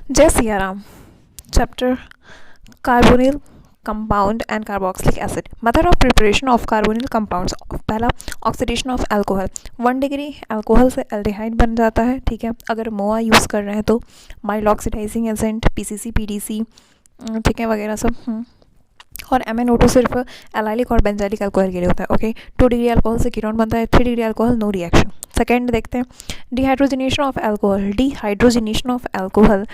जय Siya Ram. Chapter carbonyl compound and carboxylic acid. Method of preparation of carbonyl compounds. पहला, oxidation of alcohol. 1 degree alcohol से aldehyde बन जाता है, ठीक है। अगर मोआ यूज़ कर रहे हैं तो mild oxidising agent, PCC, PDC, ठीक है, वगैरह सब। और MnO2 सिर्फ एलाइलिक और बेंजाइलिक अल्कोहल के लिए होता है, ओके। 2 डिग्री अल्कोहल से कीटोन बनता है, 3 degree alcohol no reaction. Second देखते हैं, dehydrogenation of alcohol. Dehydrogenation of alcohol,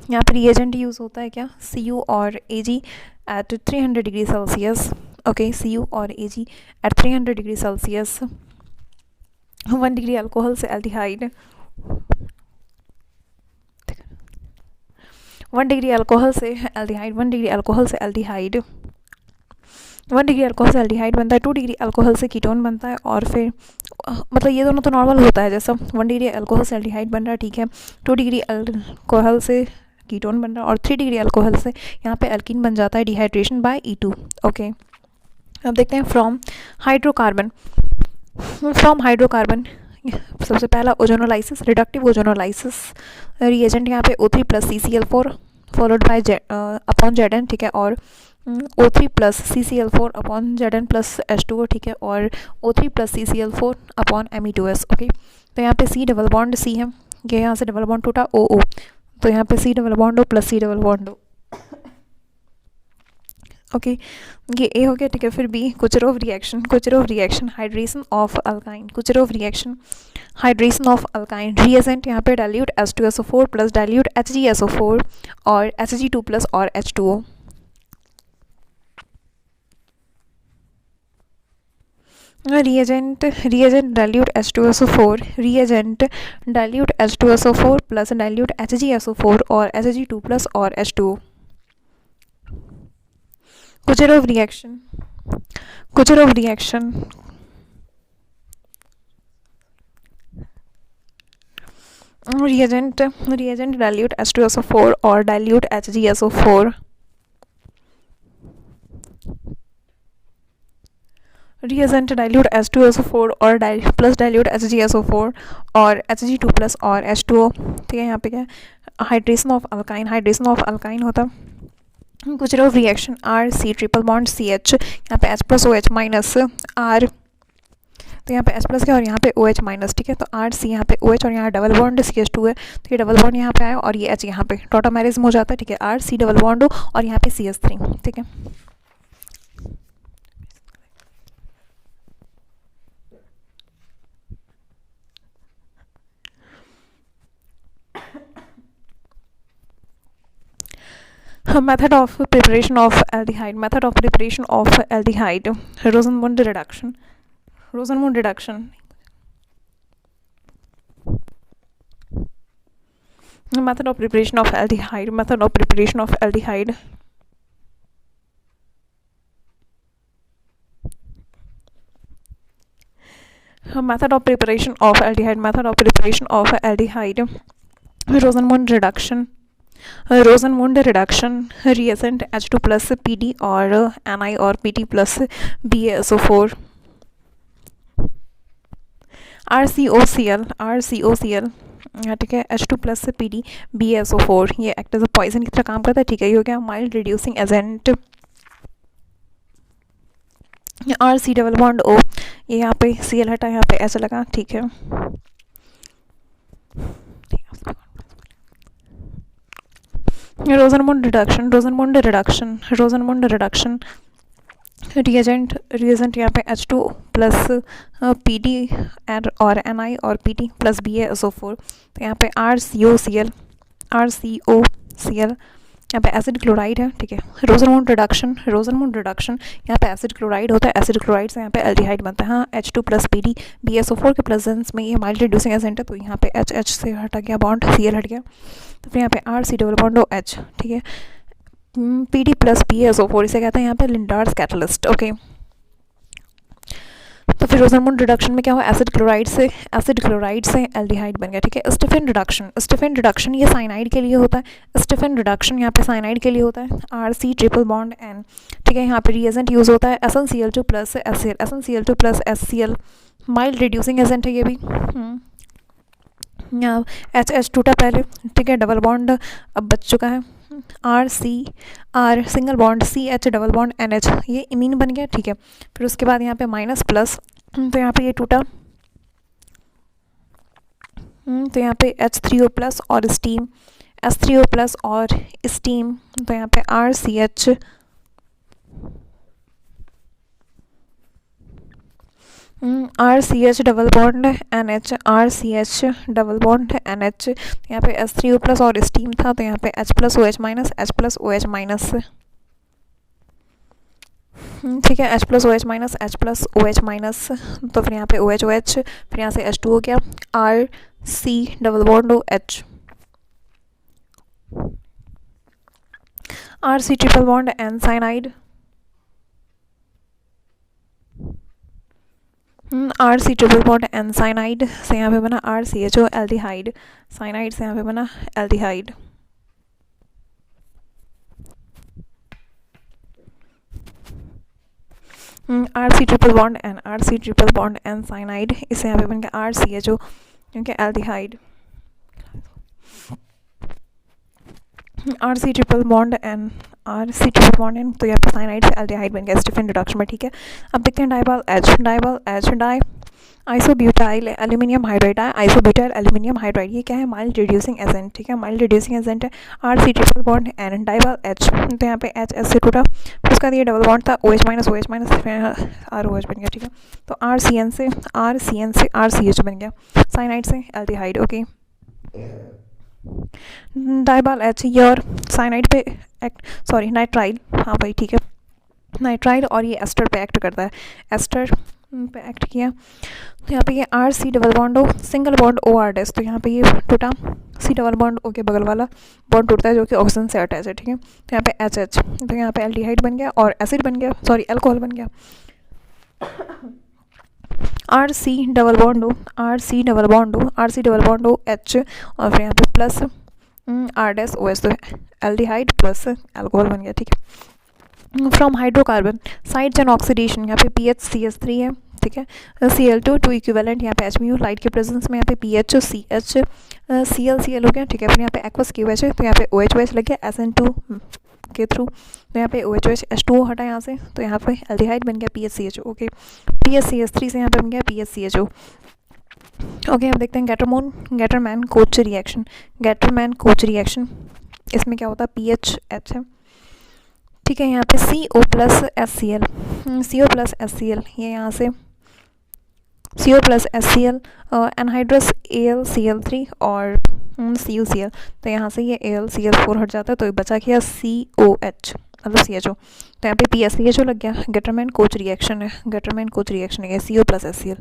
यहाँ पर रिएजेंट यूज़ होता है क्या, Cu और Ag at 300 degree Celsius, okay. Cu और Ag at 300 degree Celsius. 1 degree alcohol से एल्डिहाइड, 1 डिग्री अल्कोहल से एल्डिहाइड, 1 डिग्री अल्कोहल से एल्डिहाइड, 1 डिग्री अल्कोहल से एल्डिहाइड बनता है। 2 डिग्री अल्कोहल से कीटोन बनता है। और फिर मतलब ये दोनों तो नॉर्मल होता है, जैसा 1 डिग्री अल्कोहल से एल्डिहाइड बन रहा है, ठीक है। 2 डिग्री अल्कोहल से कीटोन बन रहा है और 3 डिग्री अल्कोहल से यहाँ पे अल्कीन बन जाता है, डिहाइड्रेशन बाय E2, ओके। अब देखते हैं फ्रॉम हाइड्रोकार्बन। फ्रॉम हाइड्रोकार्बन सबसे पहला ओजोनोलाइसिस, रिडक्टिव ओजोनोलाइसिस। रिएजेंट यहाँ पे O3 plus CCl4 followed by upon Zn, ठीक है। और O3 plus CCl4 upon Zn plus H2O, ठीक है। और O3 plus CCl4 upon Me2S, okay. तो यहाँ पे C डबल बॉन्ड C है, ये यहाँ से डबल बॉन्ड टूटा OO, तो यहाँ पे C double bond O plus C double bond O, okay. ये A हो गया, ठीक है। फिर B, Kucherov reaction. Kucherov reaction, hydration of alkyne. Kucherov reaction, hydration of alkyne. Reagent यहाँ पे dilute H2SO4 plus dilute HgSO4 और Hg2 प्लस और H2O। reagent dilute H2SO4, reagent dilute H2SO4 plus dilute HgSO4 और Hg2 plus और H2O। Kucherov reaction, Kucherov reaction, reagent dilute H2SO4 और dilute HgSO4, reagent dilute H2SO4 और plus dilute HgSO4 और Hg2 plus और H2O, ठीक है। यहाँ पे क्या है, hydration of alkyne. Hydration of alkyne होता है Kucherov reaction, RC triple bond CH, यहाँ पे H plus OH minus R, तो यहाँ पे H प्लस क्या और यहाँ पे OH माइनस, ठीक है। तो RC यहाँ पे OH और यहाँ डबल बॉन्ड CH2 है, तो ये डबल बॉन्ड यहाँ पे आया और ये H यहाँ पे टॉटोमेरिज्म हो जाता है, ठीक है। RC डबल बॉन्ड और यहाँ पे CH3, ठीक है। Method of preparation of aldehyde. Method of preparation of aldehyde. Rosenmund reduction. Rosenmund reduction. Method of preparation of aldehyde. Method of preparation of aldehyde. Method of preparation of aldehyde. Method of preparation of aldehyde. Rosenmund reduction. रोजनमुंड reduction, reagent H2 plus PD और Ni और PT plus BaSO4, RCOCl, RCOCl, ठीक है। H2 plus PD BaSO4, ये act as a poison की तरह काम करता है, ठीक है। ये हो गया mild reducing agent. RC double bond O, ये यहाँ पे Cl हटा, यहाँ पे H लगा, ठीक है। रोजनमुंड रिडक्शन, रोजनमुंड रिडक्शन, रोजनमुंड रिडक्शन। रिएजेंट यहाँ पे H2 प्लस PD और Ni और PT प्लस BaSO4, तो यहाँ पे RCOCl, RCOCl, यहाँ पे एसिड क्लोराइड है, ठीक है। रोजनमुंड रिडक्शन, रोजनमुंड रिडक्शन, यहाँ पे एसिड क्लोराइड होता है, एसिड क्लोराइड से यहाँ पे एल्डिहाइड बनता है। हाँ, H2 प्लस PD BaSO4 के प्रेजेंस में ये माइल्ड रिड्यूसिंग एजेंट है, तो यहाँ पे H से हटा गया बॉन्ड, Cl हट गया, तो फिर यहाँ पे RC डबल बॉन्ड OH, ठीक है। PD प्लस BaSO4, इसे कहते हैं यहाँ पे लिंडार्स कैटलिस्ट, ओके। तो फिर रोजनमुंड रिडक्शन में क्या हुआ, एसिड क्लोराइड से एल्डिहाइड बन गया, ठीक है। स्टीफन रिडक्शन, स्टीफन रिडक्शन ये साइनाइड के लिए होता है। स्टीफन रिडक्शन यहाँ पे साइनाइड के लिए होता है, RC ट्रिपल बॉन्ड N, ठीक है। यहाँ पे रिएजेंट यूज होता है SnCl2 plus SCl, SnCl2 plus SCl, mild reducing agent है ये भी। यहाँ एच एच टूटा पहले, ठीक है, डबल बॉन्ड अब बच चुका है, R C R single bond C H double bond N H, ये इमीन बन गया, ठीक है। फिर उसके बाद यहाँ पे माइनस प्लस, तो यहाँ पे ये टूटा, तो यहाँ पे H3O प्लस और स्टीम, H3O प्लस और स्टीम, तो यहाँ पे R C H double bond N H, R C H double bond N H, यहाँ पे H3O प्लस और स्टीम था, तो यहाँ पे H plus O H minus, H plus O H minus, ठीक है, H plus O H minus, H plus O H minus, तो फिर यहाँ पे ओ एच, फिर यहाँ से H2 हो गया, R C double bond O H, R C triple bond N cyanide, R C triple bond N cyanide से यहाँ पे बना R C H O aldehyde, cyanide से यहाँ पे बना aldehyde. R C triple bond N, R C triple bond N cyanide, इससे यहाँ पे बन गया आर सी एच ओ, क्योंकि aldehyde, R C triple bond N, R C triple bond N, तो यहाँ पे साइनाइड से एल्डिहाइड बन गया स्टीफन रिडक्शन में, ठीक है। अब देखते हैं DIBAL H di isobutyl aluminium hydride, isobutyl aluminium hydride, ये क्या है, माइल्ड रिड्यूसिंग एजेंट, ठीक है, माइल्ड रिड्यूसिंग एजेंट है, R C triple bond N, DIBAL H, तो यहाँ पे एच एस से टूटा, फिर उसका ये डबल बॉन्ड था O H minus, R O H बन गया, ठीक है। तो आर सी एन से आर सी एच बन गया, साइनाइड से aldehyde, okay. DIBAL H, your cyanide पे एक्ट, सॉरी नाइट्राइल, हाँ भाई ठीक है, नाइट्राइल और ये एस्टर पे एक्ट करता है, एस्टर पे एक्ट किया, तो यहाँ पे ये R C double bond O single bond O R dash, तो यहाँ पे ये टूटा, सी डबल बॉन्ड ओ के बगल वाला बॉन्ड टूटता है जो कि ऑक्सीजन से अटैच है, ठीक है। तो यहाँ पे एच एच, तो यहाँ पे एल्डिहाइड बन गया और एसिड बन गया, सॉरी अल्कोहल बन गया, R C double bond O, R C double bond O, R C double bond O H, और फिर यहाँ पे plus R dash O H, तो एल्डिहाइड प्लस अल्कोहल बन गया, ठीक है। From hydrocarbon side chain oxidation, यहाँ पे P H C H three है, ठीक है, सी एल टू इक्विवेलेंट, यहाँ पे एच म्यू लाइट के प्रेजेंस में, यहाँ पे P H C H C L हो गया, ठीक है। फिर यहाँ पे एक्वस क्यू एच है, तो यहाँ पे ओ एच लग गया एस एन टू के थ्रू, तो यहाँ पे ओ एच टू हटा यहाँ से, तो यहाँ पे एल्डिहाइड बन गया P H C H O, okay. P H C H three से यहाँ पे बन गया P H C H O, okay. अब देखते हैं Gattermann Koch reaction, Gattermann Koch reaction, इसमें क्या होता है, पी एच एच है, ठीक है। यहाँ पे C O plus S C L, C O plus S C L, ये यहाँ से C O plus S C L, anhydrous A L C L three और सी यू सी एल, तो यहाँ से ये A L C L four हट जाता है, तो ये बचा गया सी ओ एच, मतलब सी एच ओ, तो यहाँ पे P S C H O लग गया, गैटरमैन कोच रिएक्शन है, गैटरमैन कोच रिएक्शन है C O plus S C L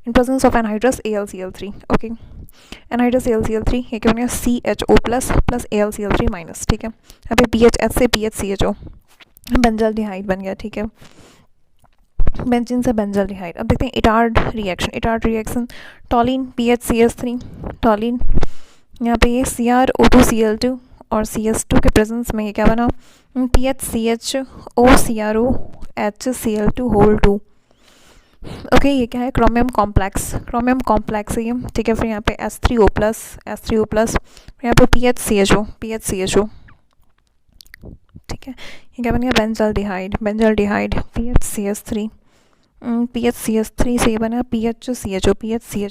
in presence of anhydrous A L C L three, okay. Anhydrous A L C L three, ये क्या बन गया C H O plus plus A L C L three minus, ठीक है। यहाँ पे P H H से P H C H O, benzaldehyde बन गया, ठीक है, बेंजीन से बेंजल्डिहाइड। अब देखते हैं Etard reaction, toluene P H C S three, toluene, यहाँ पे ये C R O two C L two और सी एस टू के प्रेजेंस में ये क्या बना, P H C H O C R O H C L two whole two, okay. ये क्या है, क्रोमियम कॉम्प्लेक्स है ये, ठीक है। फिर यहाँ पे एस थ्री ओ प्लस, यहाँ पे P H C H O, ठीक है। ये क्या बन गया, benzaldehyde P H C H three से ये बना P H C H O, P H C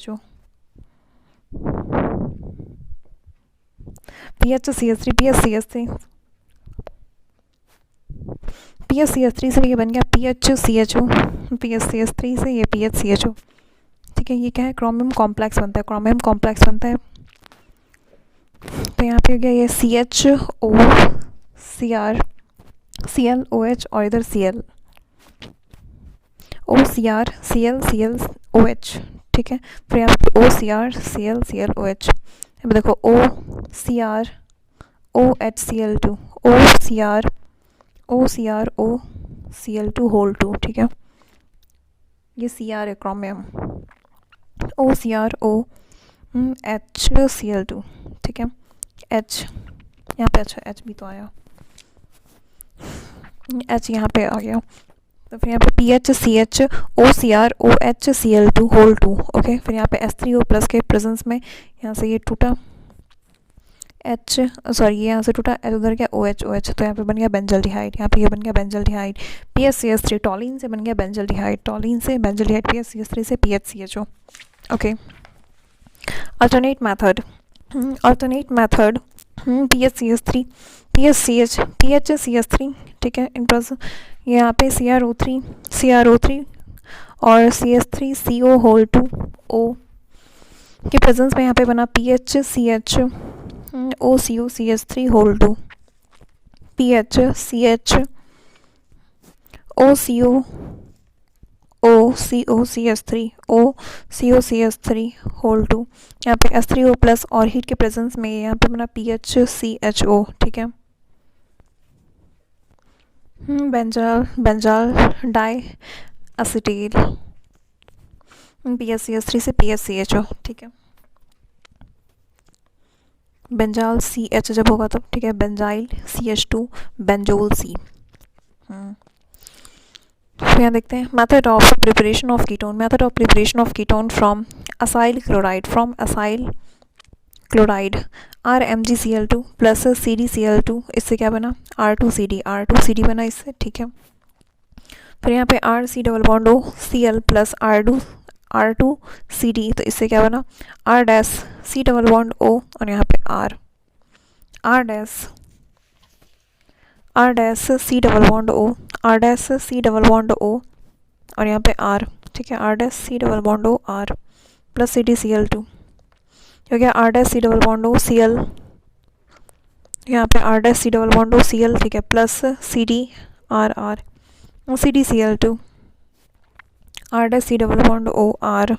H three से ये बन गया P H C H O, three से ये P H C H O, ठीक है। ये क्या है, क्रोमियम कॉम्प्लेक्स बनता है, तो यहाँ पे हो गया ये C H O C R C L O H और इधर C L O C R C L O H, ठीक है। फिर यहाँ पे O C R C L O H, अब देखो O C R O H C L two, O C R O C L two whole two, ठीक है। ये सी आर है chromium, O C R O H C L to, ठीक है। H यहाँ पे, अच्छा एच भी तो आया, एच यहाँ पे आ गया, तो फिर यहाँ पे PHCH OCr OHCl2 whole 2। Okay, फिर यहाँ पे H3O प्लस के प्रेजेंस में यहाँ से ये टूटा H, सॉरी ये यहाँ से टूटा H, उधर क्या OH, तो यहाँ पे बन गया बेंजल्डिहाइड। यहाँ पे ये बन गया बेंजल्डिहाइड। PHCH3 टॉलिन से बन गया बेंजल्डिहाइड, टॉलिन से बेंजल्डिहाइड, PHCH3 से PHCHO। Okay, alternate method, PHCH3 PHCH3 ठीक है, यहाँ पे CrO3 और CH3CO होल 2 O के प्रेजेंस में यहाँ पे बना PHCH OCOCH3 whole 2, PHCH OCOCH3 whole 2। यहाँ पे H3O प्लस और हीट के प्रेजेंस में यहाँ पे बना PHCHO। ठीक है, बेंजाल डाई एसिटेल, PHCH3 से PHCHO। ठीक है, बेंजाल CH जब होगा तब, ठीक है, बेंजाइल CH2 बेंजोल C। यहाँ देखते हैं method of preparation of ketone from acyl chloride RMgCl2 plus CdCl2, इससे क्या बना R2CD बना इससे। ठीक है, फिर यहाँ पे RC double bond O Cl plus R2CD, तो इससे क्या बना R' डबल बॉन्ड O और यहाँ पे R' डबल बॉन्ड O और यहाँ पे R। ठीक है, R' double bond O R plus CdCl2, हो गया R' double bond O Cl, यहाँ पे R' double bond O Cl। ठीक है, plus CdCl2, R' double bond O R।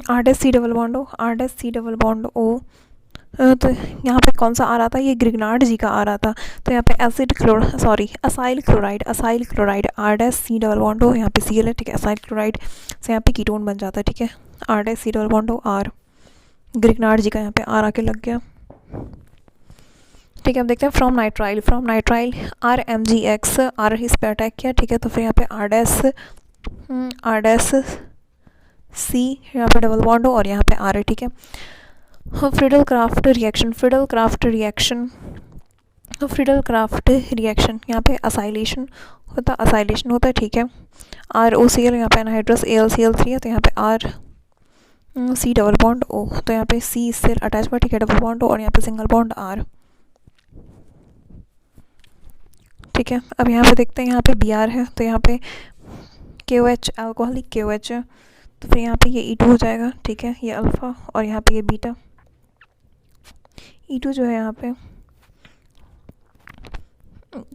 R' double bond O, तो यहाँ पे कौन सा आ रहा था, ये ग्रिग्नार्ड जी का आ रहा था। तो यहाँ पे acyl chloride R' double bond O, यहाँ पे Cl है। ठीक है, असाइल क्लोराइड से यहाँ पे कीटोन बन जाता है। ठीक है, R' double bond O R, Grignard ji का यहाँ पे R आके लग गया। ठीक है, अब देखते हैं फ्रॉम नाइट्राइल RMgX R इस पे अटैक किया। ठीक है, तो फिर यहाँ पे R' C यहाँ पे डबल बॉन्ड हो और यहाँ पे R है। ठीक है, फ्रीडल क्राफ्ट रिएक्शन यहाँ पे असाइलेशन होता है। ठीक है, ROCl यहाँ पे एनहाइड्रस AlCl3 है, तो यहाँ पे RC डबल बॉन्ड O, तो यहाँ पे C इससे अटैच हुआ। ठीक है, डबल बॉन्ड O और यहाँ पे सिंगल बॉन्ड R। ठीक है, अब यहाँ पे देखते हैं, यहाँ पे Br है, तो यहाँ पे KOH अल्कोहलिक KOH है, तो फिर यहाँ पे ये E2 हो जाएगा। ठीक है, ये अल्फ़ा और यहाँ पे ये बीटा। E2 जो है यहाँ पे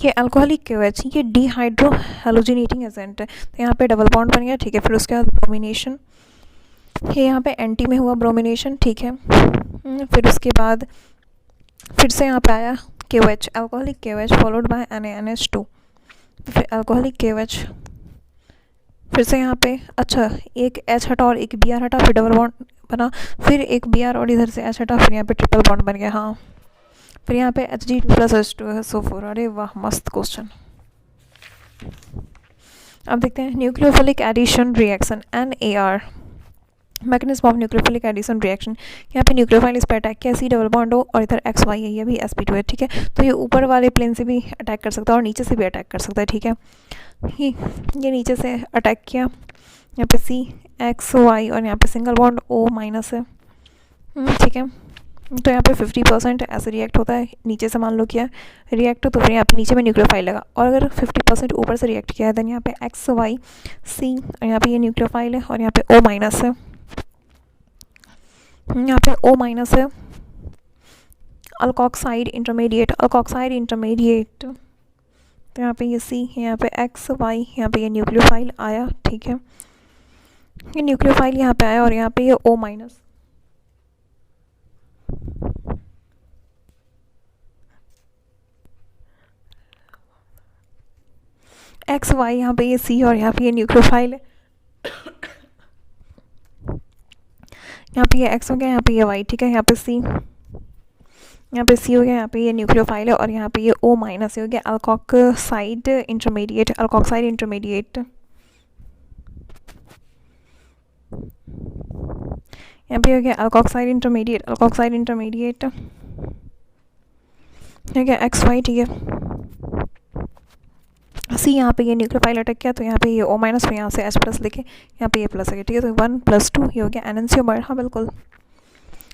ये अल्कोहलिक KOH, ये डिहाइड्रो हेलोजिनेटिंग एजेंट है, तो यहाँ पे डबल बॉन्ड बन गया। ठीक है, फिर उसके बाद ब्रोमिनेशन, ये यहाँ पे एंटी में हुआ ब्रोमिनेशन। ठीक है, फिर उसके बाद फिर से यहाँ पे आया KOH alcoholic KOH followed by NaNH2, फिर अल्कोहलिक KOH, फिर से यहाँ पे अच्छा एक H हटा और एक Br हटा, फिर डबल बॉन्ड बना, फिर एक Br और इधर से H हटा, फिर यहाँ पे ट्रिपल बॉन्ड बन गया। हाँ, फिर यहाँ पे Hg2 प्लस H2 है, SO4। अरे वाह, मस्त क्वेश्चन। अब देखते हैं nucleophilic addition reaction NAR, mechanism of nucleophilic addition reaction. यहाँ पे न्यूक्लियोफाइल इस पर अटैक किया, C डबल बॉन्ड O और इधर XY है, ये भी sp2 है। ठीक है, तो ये ऊपर वाले प्लेन से भी अटैक कर सकता है और नीचे से भी अटैक कर सकता है। ठीक है, ये नीचे से अटैक किया, यहाँ पे CXY और यहाँ पे सिंगल बॉन्ड O माइनस है। ठीक है, तो यहाँ पे 50% ऐसे रिएक्ट होता है, नीचे से मान लो किया रिएक्ट, तो फिर यहाँ पे नीचे में न्यूक्लियोफाइल लगा, और अगर 50% ऊपर से रिएक्ट किया है देन यहाँ पे XYC और यहाँ पे ये न्यूक्लियोफाइल है और यहाँ पे O माइनस है, यहाँ पे O माइनस है। अल्कोक्साइड इंटरमीडिएट, तो यहाँ पे ये C, यहाँ पे XY, यहाँ पे ये न्यूक्लियोफाइल आया। ठीक है, ये न्यूक्लियोफाइल यहाँ पे आया और यहाँ पे ये O माइनस, एक्स वाई, यहाँ पे ये C और यहाँ पे ये न्यूक्लियोफाइल है, यहाँ पे ये X हो गया, यहाँ पे ये Y, ठीक है, यहाँ पे C, यहाँ पे C हो गया, यहाँ पे ये न्यूक्लियोफाइल है और यहाँ पे ये O माइनस हो गया अल्कोक्साइड इंटरमीडिएट, अल्कोक्साइड इंटरमीडिएट। यहाँ पे हो गया अल्कोक्साइड इंटरमीडिएट, अल्कोक्साइड इंटरमीडिएट, ठीक है, एक्स वाई, ठीक है। सी यहाँ पे ये न्यूक्लियोफाइल अटक गया तो यहाँ पे ये O माइनस, फिर यहाँ से H प्लस लिखे, यहाँ पे ये प्लस है, ठीक है, तो 1 + 2 ये हो गया NaCO, हाँ बिल्कुल।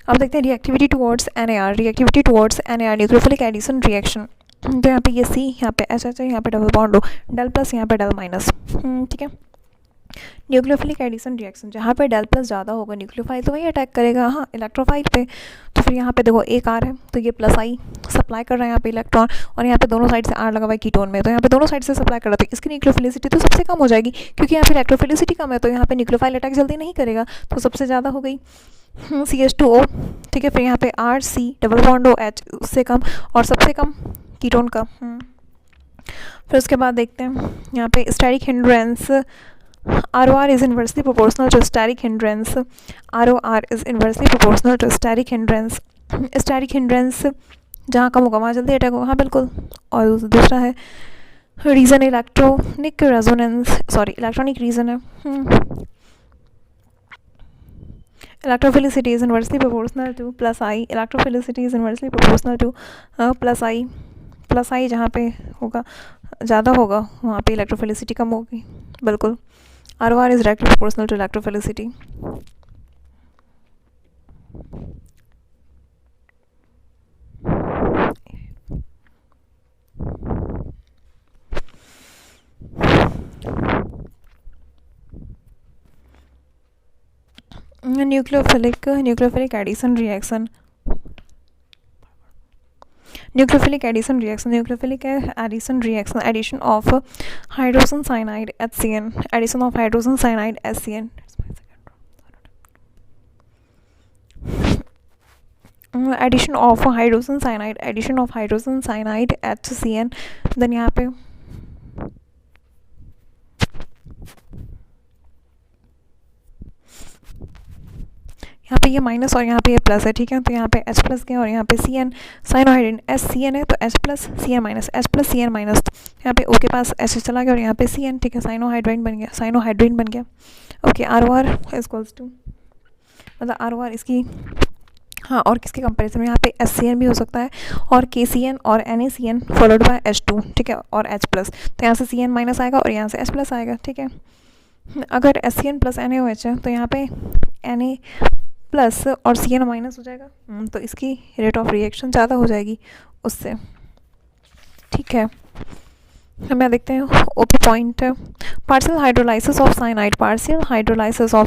अब देखते हैं reactivity towards NaR, reactivity towards NaR nucleophilic addition reaction. तो यहाँ पे ये C, यहाँ पे H, यहाँ पे डबल बॉन्ड हो, डेल प्लस, यहाँ पे डेल माइनस, ठीक है। न्यूक्लियोफिलिक एडिशन रिएक्शन, जहाँ पे डेल प्लस ज़्यादा होगा न्यूक्लियोफाइल तो वही अटैक करेगा, हाँ, इलेक्ट्रोफाइल पे। तो फिर यहाँ पे देखो एक R है तो ये प्लस I सप्लाई कर रहा है यहाँ पे इलेक्ट्रॉन, और यहाँ पे दोनों साइड से R लगा हुआ है कीटोन में, तो यहाँ पे दोनों साइड से सप्लाई कर रहा है, तो इसकी न्यूक्लियोफिलिसिटी तो सबसे कम हो जाएगी, क्योंकि यहाँ पे इलेक्ट्रोफिलिसिटी कम है तो यहाँ पे न्यूक्लियोफाइल अटैक जल्दी नहीं करेगा, तो सबसे ज़्यादा हो गई CH2O, ठीक है। फिर यहाँ पे R C double bond OH उससे कम, और सबसे कम कीटोन का। फिर उसके बाद देखते हैं यहाँ पे static hindrance, ROR is inversely proportional to static hindrance, ROR is inversely proportional to static hindrance, static hindrance जहाँ कम होगा वहाँ जल्दी अटैक होगा, हाँ बिल्कुल। और दूसरा है reason electronic resonance, sorry electronic reason है, electrophilicity is inversely proportional to plus I, electrophilicity is inversely proportional to plus I जहाँ पे होगा ज़्यादा होगा वहाँ पे इलेक्ट्रोफिलिसिटी कम होगी, बिल्कुल। ROR is directly proportional to electrophilicity. Nucleophilic addition reaction, nucleophilic addition reaction, addition of hydrogen cyanide HCN, addition of hydrogen cyanide HCN, addition of hydrogen cyanide HCN, then यहाँ पे ये माइनस और यहाँ पे ये प्लस है, ठीक है, तो यहाँ पे H प्लस गया और यहाँ पे CN, साइनोहाइड्रिन SCN है तो H plus CN minus, H plus CN minus, यहाँ पे O के पास H चला गया और यहाँ पे CN, ठीक है, साइनोहाइड्रिन बन गया, ओके। ROR इक्वल्स टू, मतलब ROR इसकी, हाँ, और किसके कंपैरिजन में यहाँ पे SCN भी हो सकता है और KCN और NaCN फॉलोड बाय H2, ठीक है, और H प्लस, तो यहाँ से CN माइनस आएगा और यहाँ से H प्लस आएगा, ठीक है। अगर SCN प्लस NaOH है तो यहाँ पे Na प्लस और CN माइनस हो जाएगा, तो इसकी रेट ऑफ रिएक्शन ज़्यादा हो जाएगी उससे, ठीक है। हमें देखते हैं okay point, partial hydrolysis of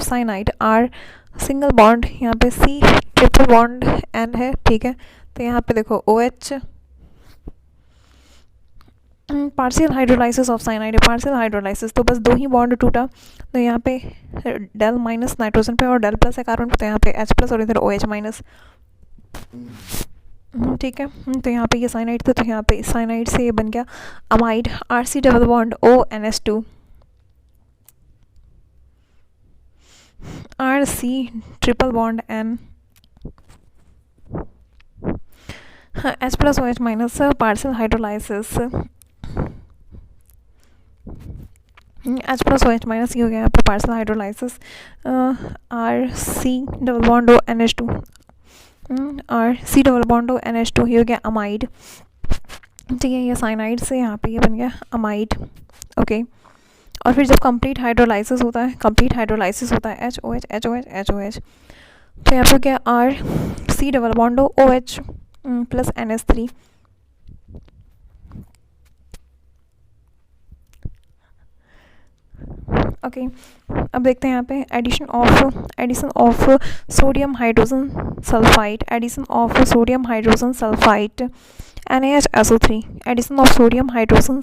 cyanide R single bond, यहाँ पे C ट्रिपल बॉन्ड N है, ठीक है, तो यहाँ पे देखो OH, partial hydrolysis of cyanide, partial hydrolysis तो बस 2 ही बॉन्ड टूटा, तो यहाँ पे डेल माइनस नाइट्रोजन पे और डेल प्लस है कार्बन पे, तो यहाँ पे H प्लस और इधर OH माइनस, ठीक है। तो यहाँ पे ये साइनाइड था तो यहाँ पे साइनाइड से ये बन गया amide, RC double bond ONS2, RC triple bond N, H plus OH minus, partial hydrolysis H plus OH minus, ये हो गया यहाँ पे partial hydrolysis, RC double bond NH2, RC double bond NH2, ये हो गया अमाइड, ठीक है, ये साइनाइड से यहाँ पे ये बन गया अमाइड, ओके। और फिर जब कंप्लीट हाइड्रोलाइसिस होता है HOH HOH, तो यहाँ पे क्या RC double bond OH plus NH3, okay. अब देखते हैं यहाँ पे addition of sodium hydrogen sulphide, NaHSO3, addition of sodium hydrogen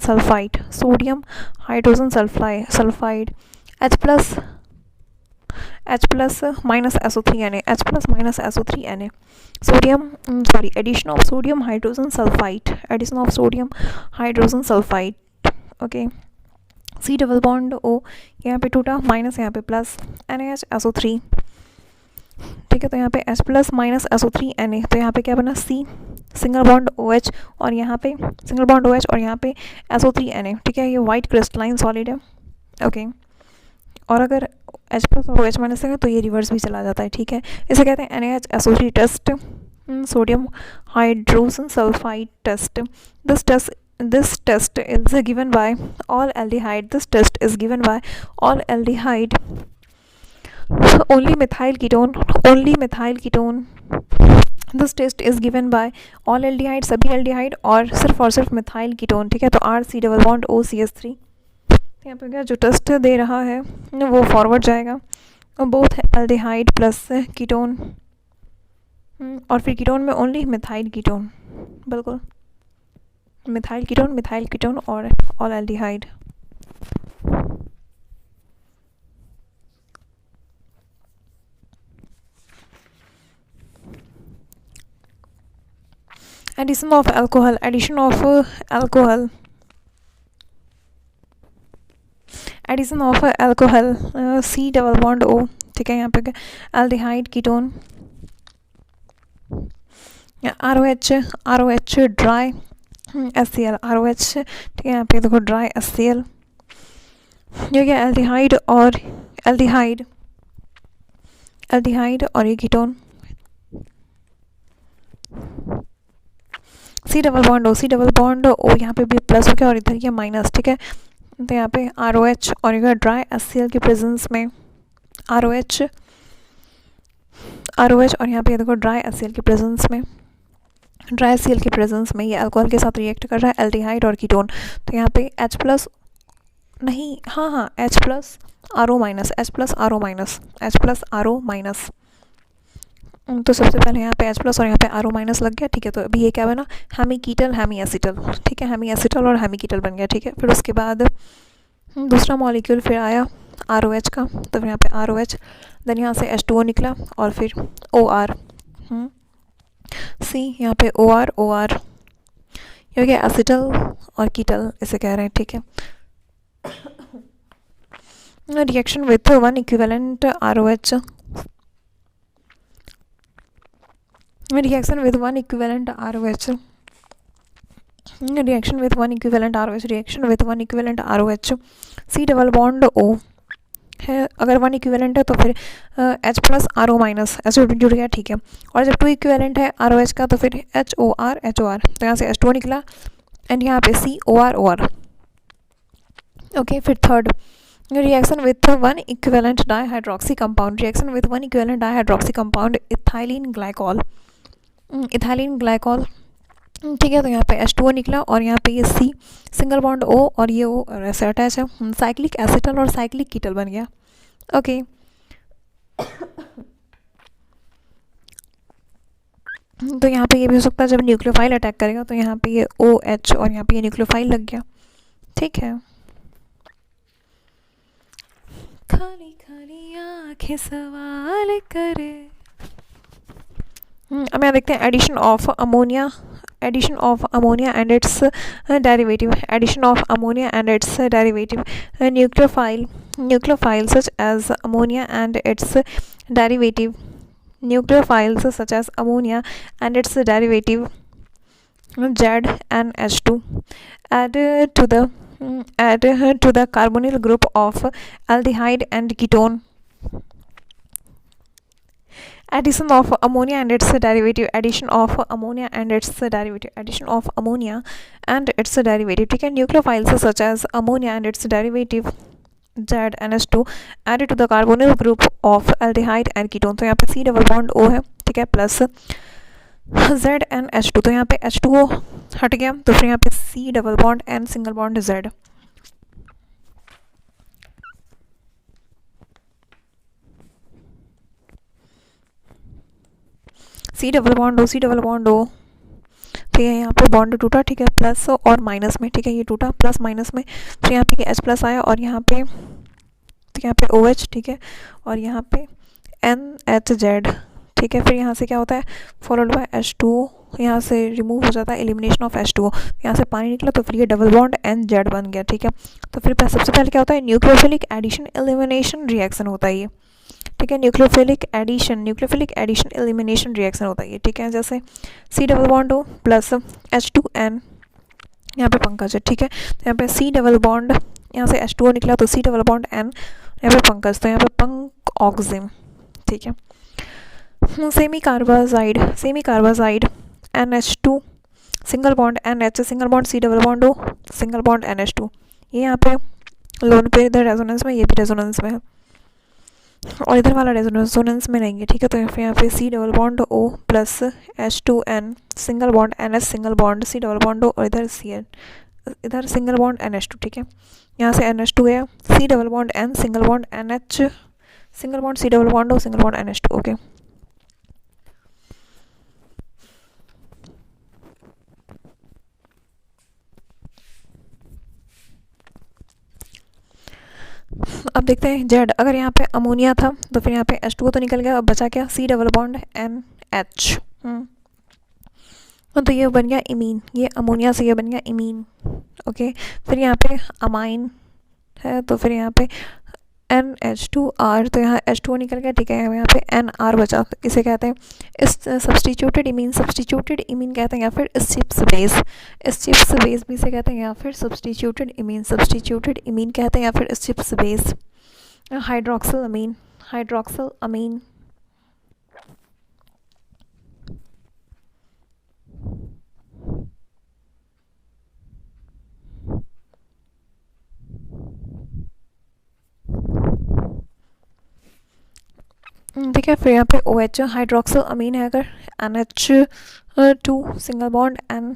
sulphide, H plus H plus minus SO3Na, H plus minus SO3Na, sodium sorry addition of sodium hydrogen sulphide, addition of sodium hydrogen sulphide, okay. C double bond O, यहाँ पे टूटा, minus यहाँ पे plus, NaHSO3, ठीक है। तो यहाँ पे H प्लस माइनस SO3Na, तो यहाँ पे क्या बना, C सिंगल बॉन्ड OH और यहाँ पे सिंगल बॉन्ड OH और यहाँ पे SO3Na, ठीक है। ये वाइट क्रिस्टलाइन सॉलिड है, ओके। और अगर H प्लस और OH माइनस है तो ये रिवर्स भी चला जाता है, ठीक है। इसे कहते हैं NaHSO3 test, sodium hydrogen sulphide test. This test is given by all aldehyde. This test is given by all aldehyde. Only methyl ketone. This test is given by all aldehyde, सभी aldehyde और सिर्फ methyl ketone, ठीक है। तो RC double bond OCH3, यहाँ पे क्या जो टेस्ट दे रहा है वो फॉरवर्ड जाएगा, बोथ aldehyde प्लस कीटोन, और फिर कीटोन में ओनली मिथाइल कीटोन, बिल्कुल मिथाइल कीटोन और all aldehyde. Addition of alcohol, addition of alcohol, C double bond O, ठीक है। यहाँ पे aldehyde ketone, ROH dry HCl, ROH, ठीक है। यहाँ पे देखो ड्राई HCl, ये क्या एल्डिहाइड और ये ketone, C double bond O, यहाँ पे भी प्लस हो गया और इधर ये माइनस, ठीक है। तो यहाँ पे ROH और ये ड्राई HCl के प्रेजेंस में ROH और यहाँ पे देखो ड्राई HCl के प्रेजेंस में ये अल्कोहल के साथ रिएक्ट कर रहा है, एल्डिहाइड और कीटोन। तो यहाँ पे H प्लस नहीं, हाँ H प्लस RO माइनस, तो सबसे पहले यहाँ पे H प्लस और यहाँ पे RO माइनस लग गया, ठीक है। तो अभी ये क्या बना, हेमी कीटल हेमी एसिटल, ठीक है। हेमी एसिटल और हेमी कीटल बन गया, ठीक है। फिर उसके बाद दूसरा मॉलिक्यूल फिर आया ROH का, तो फिर यहाँ पे ROH, देन यहाँ से H2O निकला और फिर OR, C यहाँ पे OR, ये हो गया एसिटल और कीटल इसे कह रहे हैं, ठीक है। Reaction with one equivalent ROH, reaction with one equivalent ROH, C double bond O है। अगर वन इक्विवेलेंट है तो फिर H plus RO minus acid जुड़ गया, ठीक है। और जब टू इक्विवेलेंट है ROH का तो फिर HOR, तो यहाँ से H2O निकला एंड यहाँ पे COR, ओके। फिर third reaction with one equivalent dihydroxy compound, ethylene glycol, ठीक है। तो यहाँ पे H2O निकला और यहाँ पे ये C सिंगल बॉन्ड O और ये O ऐसे अटैच है, साइक्लिक एसिटल और साइक्लिक कीटल बन गया, ओके। तो यहाँ पे ये भी हो सकता है जब न्यूक्लियोफाइल अटैक करेगा तो यहाँ पे ये OH और यहाँ पे ये न्यूक्लियोफाइल लग गया, ठीक है। खाली खाली आंखें सवाल करे। अब यहाँ देखते हैं addition of ammonia and its derivative, nucleophile such as ammonia and its derivative, ZnH2 add to the carbonyl group of aldehyde and ketone. Addition of ammonia and its derivative, ठीक है। Nucleophiles such as ammonia and its derivative ZnH2 added to the carbonyl group of aldehyde and ketone, तो यहाँ पे C double bond O है, ठीक है, plus ZnH2, तो यहाँ पे H2O हट गया तो फिर यहाँ पे C double bond N single bond Z, C double bond O, ठीक है। यहाँ पे बॉन्ड टूटा, ठीक है, प्लस और माइनस में, ठीक है, ये टूटा प्लस माइनस में, फिर यहाँ पे H प्लस आया और यहाँ पे तो यहाँ पे OH, ठीक है, और यहाँ पे NHZ, ठीक है। फिर यहाँ से क्या होता है, फॉलोड बाय H2O, यहाँ से रिमूव हो जाता है, एलिमिनेशन ऑफ H2O, यहाँ से पानी निकला तो फिर ये डबल बॉन्ड NZ बन गया, ठीक है। तो फिर सबसे पहले क्या होता है, न्यूक्लियोफिलिक एडिशन एलिमिनेशन रिएक्शन होता है ये, ठीक है। न्यूक्लियोफिलिक एडिशन एलिमिनेशन रिएक्शन होता है ये, ठीक है। जैसे C double bond O plus H2N, यहाँ पे पंकज है, ठीक है। तो यहाँ पे C डबल बॉन्ड, यहाँ से H2O निकला तो C डबल बॉन्ड N, यहाँ पे पंकज, तो यहाँ पे पंकऑक्सिम, ठीक है। Semi carbazide NH2 single bond NH, single bond C double bond O, single bond NH2, ये यहाँ पे लोन पे इधर रेजोनेंस में, ये भी रेजोनेंस में है, और इधर वाला रेजोनेंस में नहीं है, ठीक है। तो यहाँ पे C double bond O plus H2N, single bond NH, single bond C double bond O, और इधर CN, इधर सिंगल बॉन्ड NH2, ठीक है। यहाँ से NH2 गया, C double bond N, single bond NH, single bond C double bond O, single bond NH2, okay. अब देखते हैं जेड, अगर यहाँ पे अमोनिया था तो फिर यहाँ पे H2O तो निकल गया, अब बचा क्या, C डबल बॉन्ड NH, तो ये बन गया इमीन, ये अमोनिया से ये बन गया इमीन, ओके। फिर यहाँ पे अमाइन है, तो फिर यहाँ पे NH2R, तो यहाँ H2O निकल गया, ठीक है। यहाँ पे NR बचा, तो इसे कहते हैं इस सब्सटीट्यूटेड इमीन कहते हैं, या फिर स्चिप्स बेस भी से कहते हैं, या फिर सब्सटीट्यूटेड इमीन कहते हैं, या फिर स्चिप्स बेस। हाइड्रोक्सिल अमीन, ठीक है। फिर यहाँ पे OH हाइड्रोक्सिल अमीन है, अगर NH2 single bond N,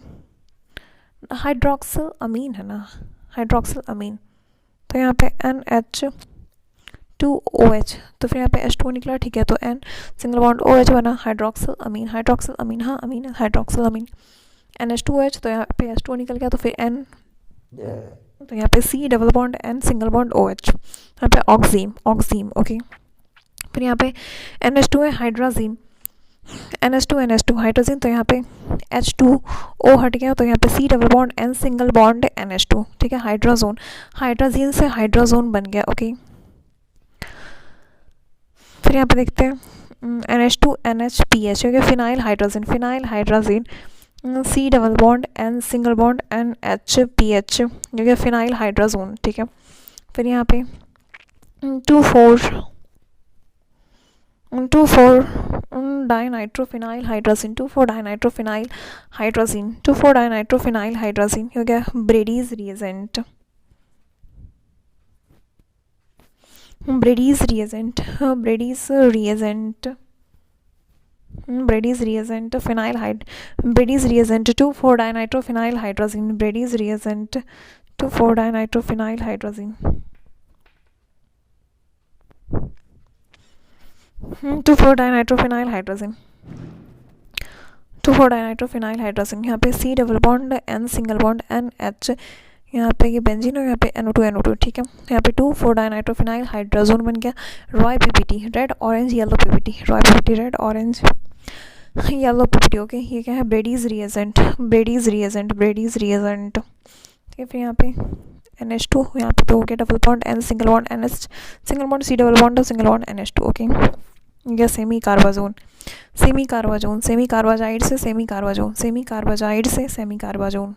hydroxyl amine है ना, हाइड्रोक्सिल अमीन, तो यहाँ पे NH2OH, तो फिर यहाँ पे H2O निकला, ठीक है। तो N सिंगल बॉन्ड OH बना, हाइड्रोक्सिल अमीन, हाँ अमीन है, हाइड्रोक्सिल अमीन, NH2OH, तो यहाँ पे H2O निकल गया, तो फिर N, तो यहाँ पे C double bond N, single bond OH, यहाँ पे ऑक्सीम, ओके। फिर यहाँ पे NH2 है, हाइड्रोजीन, NH2 हाइड्रोजीन, तो यहाँ पे H2O हट गया, तो यहाँ पे C double bond N, single bond NH2, ठीक है। हाइड्रोजीन से हाइड्रोजोन बन गया, ओके। फिर यहाँ पे देखते हैं NH2 NHPH, okay, phenyl hydrazine, C double bond N, single bond NHPH, जो कि फिनाइल हाइड्रोजोन, ठीक है। फिर यहाँ पे 2,4 डाइनाइट्रोफिनाइल हाइड्रोजीन, 2,4 डाइनाइट्रोफिनाइल हाइड्रोजीन, हो गया Brady's reagent, phenyl hide, Brady's reagent 2,4 dinitrophenyl hydrazine, Brady's reagent 2,4 dinitrophenyl hydrazine, 2,4 dinitrophenyl hydrogen, यहाँ पे C double bond N, single bond NH, यहाँ पे ये बेंजीन और यहाँ पे NO2, ठीक है। यहाँ पे 2,4 डाइनाइट्रोफिनाइल हाइड्रोजन बन गया, Roy PPT, red orange yellow PPT, red orange yellow PPT, okay. ये क्या है, ब्रेडीज रिएजेंट, ठीक है। फिर यहाँ पे NH2, यहाँ पे तो हो गया double bond N, single bond NH, single bond C double bond, single bond NH2, okay. या सेमी कार्बाजाइड से semi कार्बाजोन,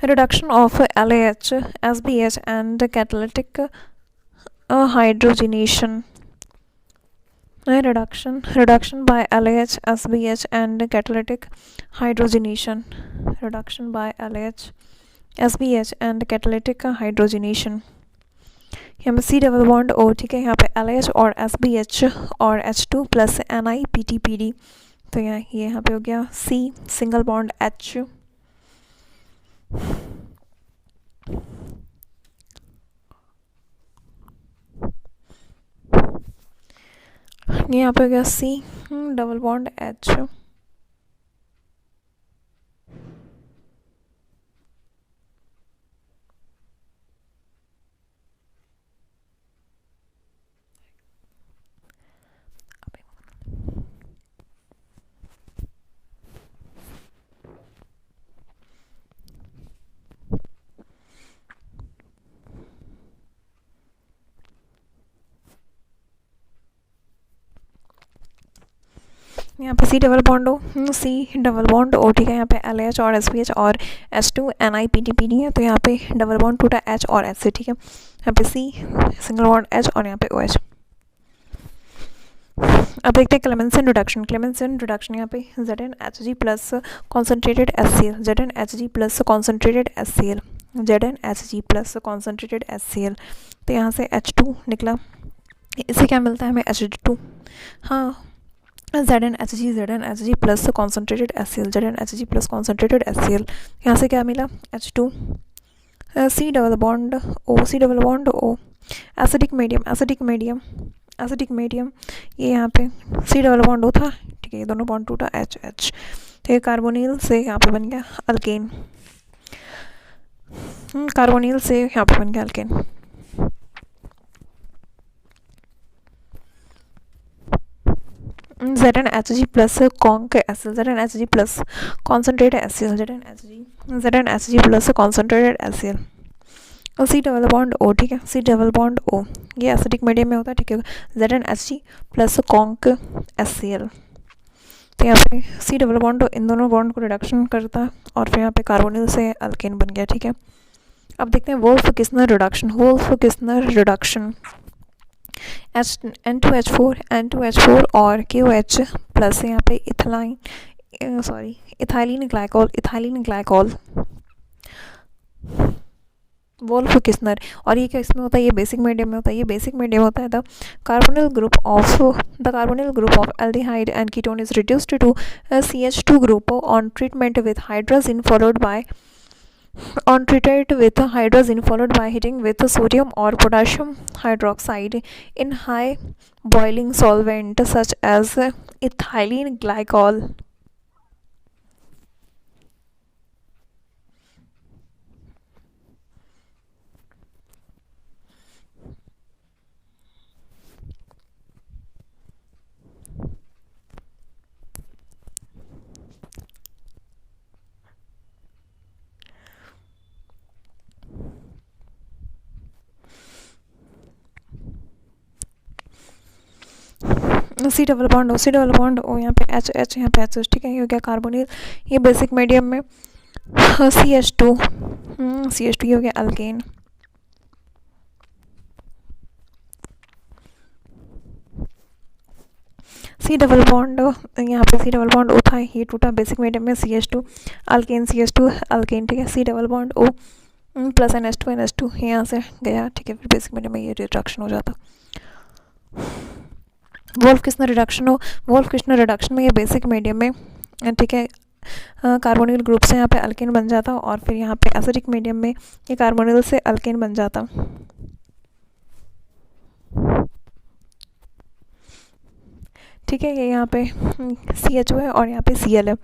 reduction of LAH, SBH and catalytic hydrogenation, reduction by LAH, SBH and catalytic hydrogenation, यहाँ पे C double bond O, ठीक है। यहाँ पे LH और SBH और H2 प्लस NiPTPD, तो यहाँ पे हो गया C सिंगल बॉन्ड H, यहाँ पे हो गया C डबल बॉन्ड H, यहाँ पे C double bond O, C double bond O, ठीक है। यहाँ पे LH और SPH और H2 NiPTPD है, तो यहाँ पे डबल बॉन्ड टूटा H और H से, ठीक है। यहाँ पे C सिंगल बॉन्ड H और यहाँ पे OH। अब देखते हैं क्लेमेंसन रिडक्शन। क्लेमेंसन रिडक्शन यहाँ पे ZnHg plus concentrated HCl, ZnHg plus concentrated HCl, ZnHg plus concentrated HCl, तो यहाँ से H2 निकला, इससे क्या मिलता है हमें H2, हाँ ZnHg plus concentrated HCl, ZnHg plus concentrated HCl, यहाँ से क्या मिला H2, C double bond O, C double bond O, acidic medium, acidic medium, acidic medium, ये यहाँ पे C डबल बॉन्ड O था, ठीक है। ये दोनों बॉन्ड टूटा H H, तो ये कार्बोनिल से यहाँ पे बन गया अल्केन, कार्बोनिल से यहाँ पे बन गया alkane. ZnHg plus conc acyl, ZnHg plus concentrated acyl, ZnHg plus concentrated acyl, और C डबल बॉन्ड O, ठीक है। C डबल बॉन्ड O ये एसिडिक मीडियम में होता है, ठीक है। ZnHg प्लस कॉन्क HCl, तो यहाँ पे C डबल बॉन्ड O इन दोनों बॉन्ड को रिडक्शन करता है और फिर यहाँ पे कार्बोनिल से अल्केन बन गया, ठीक है। अब देखते हैं वोल्फ-किस्नर रिडक्शन। वोल्फ-किस्नर रिडक्शन N2H4 और KOH प्लस यहाँ पे इथाइलिन ग्लाइकॉल, वोल्फ-किस्नर। और ये क्या इसमें होता है, ये बेसिक मीडियम में होता है, ये बेसिक मीडियम होता है। The carbonyl group of aldehyde and ketone is reduced to CH2 group on treatment with hydrogen followed by heating with sodium or potassium hydroxide in high boiling solvent such as ethylene glycol. C double bond O, यहाँ पे H यहाँ पे H, ठीक है। ये हो गया carbonyl, ये बेसिक मीडियम में CH2 ये हो गया अल्केन। C डबल बॉन्ड यहाँ पे C डबल बॉन्ड O था, ये टूटा बेसिक मीडियम में CH2 अल्केन, ठीक है। C double bond O plus NH2 यहाँ से गया, ठीक है। फिर बेसिक मीडियम में ये रिडक्शन हो जाता। वोल्फ-किस्नर रिडक्शन में ये बेसिक मीडियम में, ठीक है, कार्बोनिल ग्रुप से यहाँ पे अल्केन बन जाता और फिर यहाँ पे एसिडिक मीडियम में ये कार्बोनिल से अल्केन बन जाता। ठीक है, ये यहाँ पे CHO है और यहाँ पे Cl है।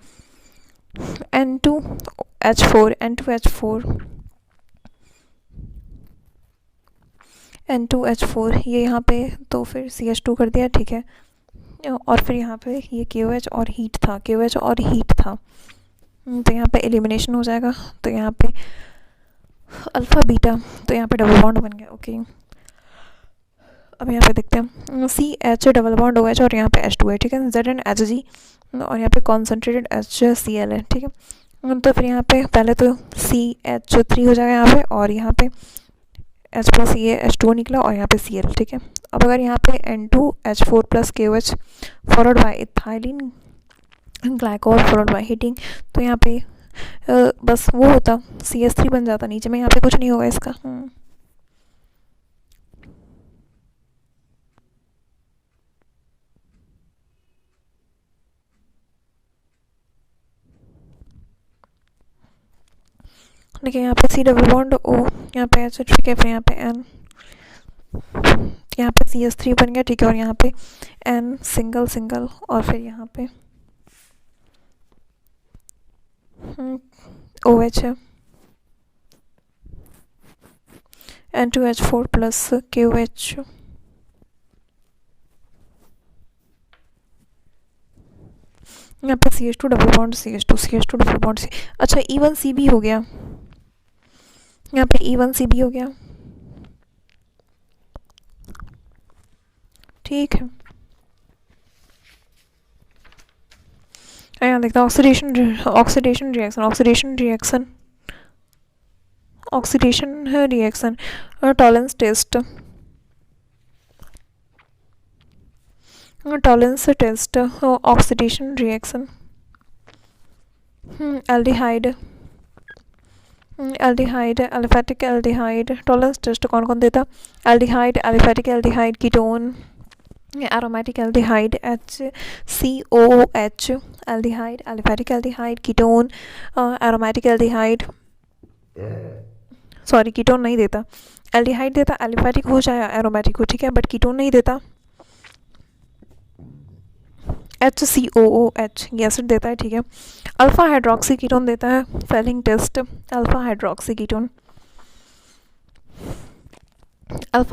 N2H4 ये यहाँ पे तो फिर CH2 कर दिया, ठीक है। और फिर यहाँ पे ये KOH और हीट था, तो यहाँ पे एलिमिनेशन हो जाएगा, तो यहाँ पे अल्फ़ा बीटा, तो यहाँ पे डबल बॉन्ड बन गया, ओके। अब यहाँ पे देखते हैं CH डबल बॉन्ड OH और यहाँ पे H2 है, ठीक है। ZnHg और यहाँ पे कॉन्सेंट्रेटेड HCl है, ठीक है। तो फिर यहाँ पे पहले तो CH3 हो जाएगा यहाँ पे, और यहाँ पे H प्लस ये H2 निकला और यहाँ पे Cl, ठीक है। अब अगर यहाँ पे N2H4 plus KOH followed by ethylene glycol followed by heating, तो यहाँ पे बस वो होता CH3 बन जाता नीचे में, यहाँ पे कुछ नहीं होगा इसका। देखिए यहाँ पे C डबल बॉन्ड O, यहाँ पे H, ठीक है। फिर यहाँ पे N, यहाँ पे CH3 बन गया, ठीक है। और यहाँ पे N सिंगल और फिर यहाँ पे OH है, N2H4 प्लस KOH, यहाँ पे CH2 double bond CH2 double bond C। अच्छा E1CB हो गया, यहाँ पे E1CB हो गया, ठीक है। यहाँ देखते हैं oxidation reaction Tollens test oxidation reaction aldehyde aliphatic aldehyde Tollens test कौन कौन देता aldehyde aliphatic aldehyde ketone aromatic aldehyde HCOOH aldehyde aliphatic aldehyde ketone aromatic aldehyde sorry ketone नहीं देता एल्डिहाइड देता एलिफेटिक हो जाए एरोमेटिक हो ठीक है बट कीटोन नहीं देता HCOOH ये एसिड देता है ठीक है अल्फा हाइड्रोक्सी कीटोन देता है Fehling test alpha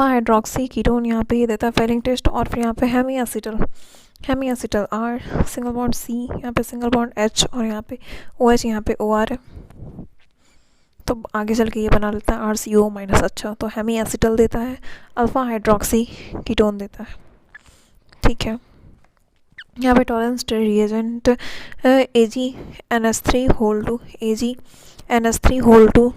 hydroxy ketone यहाँ पे ये देता है फेलिंग टेस्ट और फिर यहाँ पे hemiacetal R single bond C यहाँ पे सिंगल बॉन्ड H और यहाँ पे OH यहाँ पे OR है तो आगे चल के ये बना लेता है RCO माइनस अच्छा तो हेमी एसिटल देता है अल्फा हाइड्रोक्सी कीटोन देता है ठीक है यहाँ पे Tollens reagent AgNH3 whole 2 AgNH3 whole 2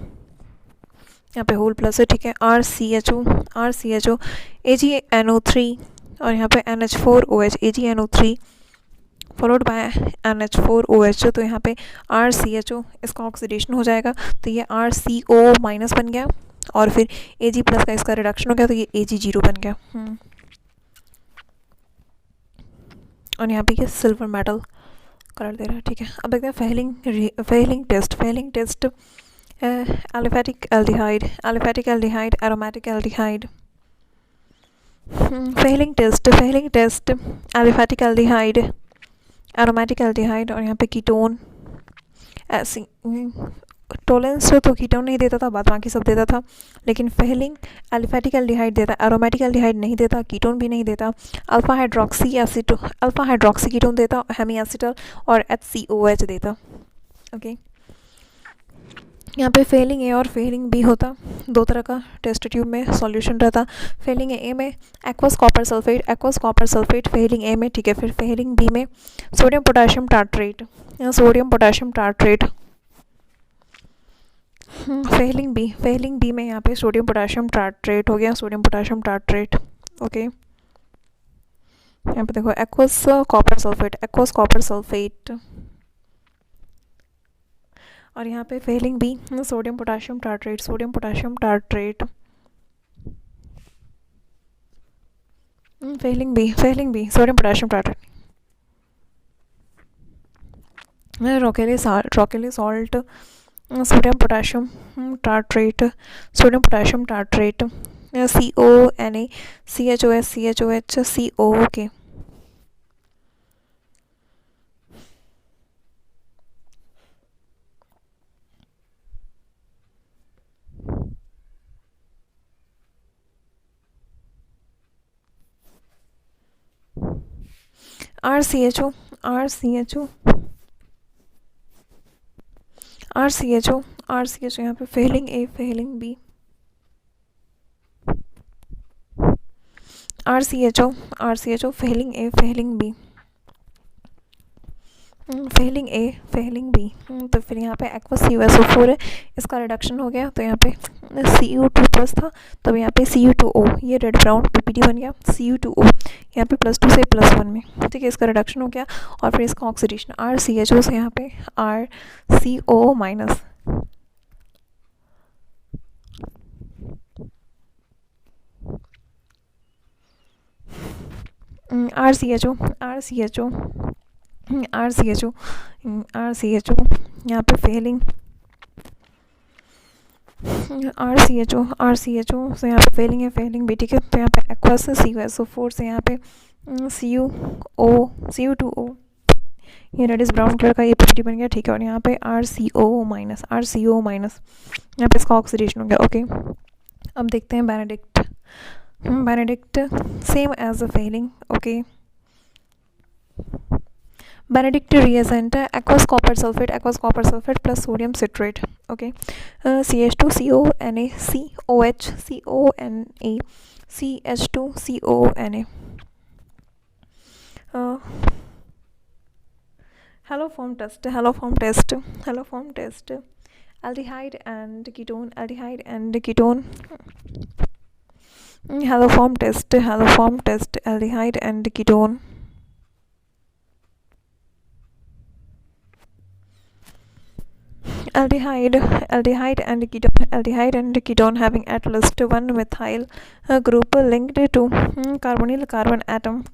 यहाँ पे होल प्लस है ठीक है RCHO AgNO3 और यहाँ पे NH4OH AgNO3 followed by NH4OH तो यहाँ पे RCHO इसका ऑक्सीडेशन हो जाएगा तो ये RCO माइनस बन गया और फिर Ag प्लस का इसका रिडक्शन हो गया तो ये Ag0 बन गया और यहाँ पे ये सिल्वर मेटल कलर दे रहा है ठीक है अब देखते हैं Fehling test aliphatic aldehyde aromatic aldehyde failing test aliphatic aldehyde aromatic aldehyde और यहाँ पे कीटोन ऐसी टोलेंस तो कीटोन नहीं देता था बाद बाकी सब देता था लेकिन फेलिंग एलिफेटिक एल्डिहाइड देता एरोमेटिक एल्डिहाइड नहीं देता कीटोन भी नहीं देता अल्फा हाइड्रोक्सी कीटोन देता हेमी एसिटल और HCOH देता ओके यहाँ पे फेलिंग ए और फेलिंग बी होता दो तरह का टेस्ट ट्यूब में सॉल्यूशन रहता फेलिंग ए में aqueous copper sulphate Fehling A में ठीक है फिर फेलिंग बी में sodium potassium tartrate Fehling B में यहाँ पे सोडियम पोटाशियम टार्ट्रेट हो गया ओके यहाँ पे देखो एक्वस कॉपर सल्फेट और यहाँ पे Fehling B sodium potassium tartrate Fehling B sodium potassium tartrate Rochelle salt sodium potassium tartrate CONA CHOH CO के RCHO यहाँ पे Fehling A Fehling B RCHO Fehling A Fehling B तो फिर यहाँ पे एक्वस CuSO4 है इसका रिडक्शन हो गया तो यहाँ पे Cu2 प्लस था तो यहाँ पे Cu2O ये रेड ब्राउन PPT बन गया Cu2O यहाँ पे +2 से +1 में ठीक है इसका रिडक्शन हो गया और फिर इसका ऑक्सीडेशन RCHO से यहाँ पे RCO माइनस RCHO यहाँ पे फेलिंग RCHO से यहाँ पे फेलिंग भी ठीक है तो यहाँ पे एक्वस CuSO4 से यहाँ पे Cu2O ये रेडिस ब्राउन कलर का ये PPT बन गया ठीक है और यहाँ पे RCO माइनस यहाँ पे इसका ऑक्सीडेशन हो गया ओके अब देखते हैं Benedict same as a Fehling okay Benedict reagent aqueous copper sulphate plus sodium citrate okay CH2CONA COH CONA CH2CONA Hello form test, hello form test, hello form test. Aldehyde and ketone, aldehyde and ketone. Hello form test, hello form test, aldehyde and ketone. Aldehyde and ketone, aldehyde and ketone having at least one methyl group linked to carbonyl carbon atom,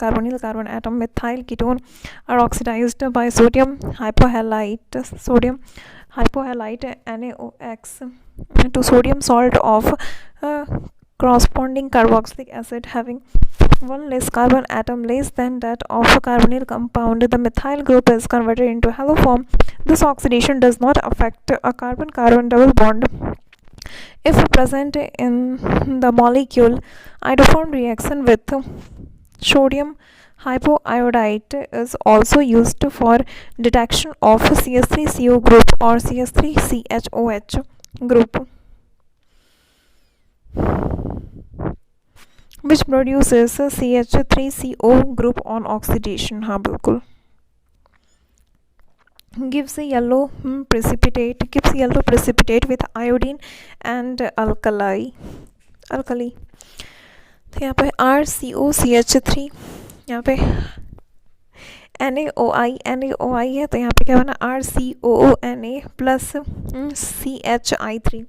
methyl ketone are oxidized by sodium hypohalite NaOX to sodium salt of corresponding carboxylic acid having one less carbon atom less than that of a carbonyl compound. The methyl group is converted into halo form. This oxidation does not affect a carbon-carbon double bond. If present in the molecule, iodoform reaction with sodium hypoiodide is also used for detection of CS3CO group or CS3CHOH group, which produces CH3CO group on oxidation. हाँ बिल्कुल. Gives a yellow precipitate with iodine and alkali. तो यहाँ पे RCOCH3, यहाँ पे NaOI है, तो यहाँ पे क्या बना RCOONA plus CHI3.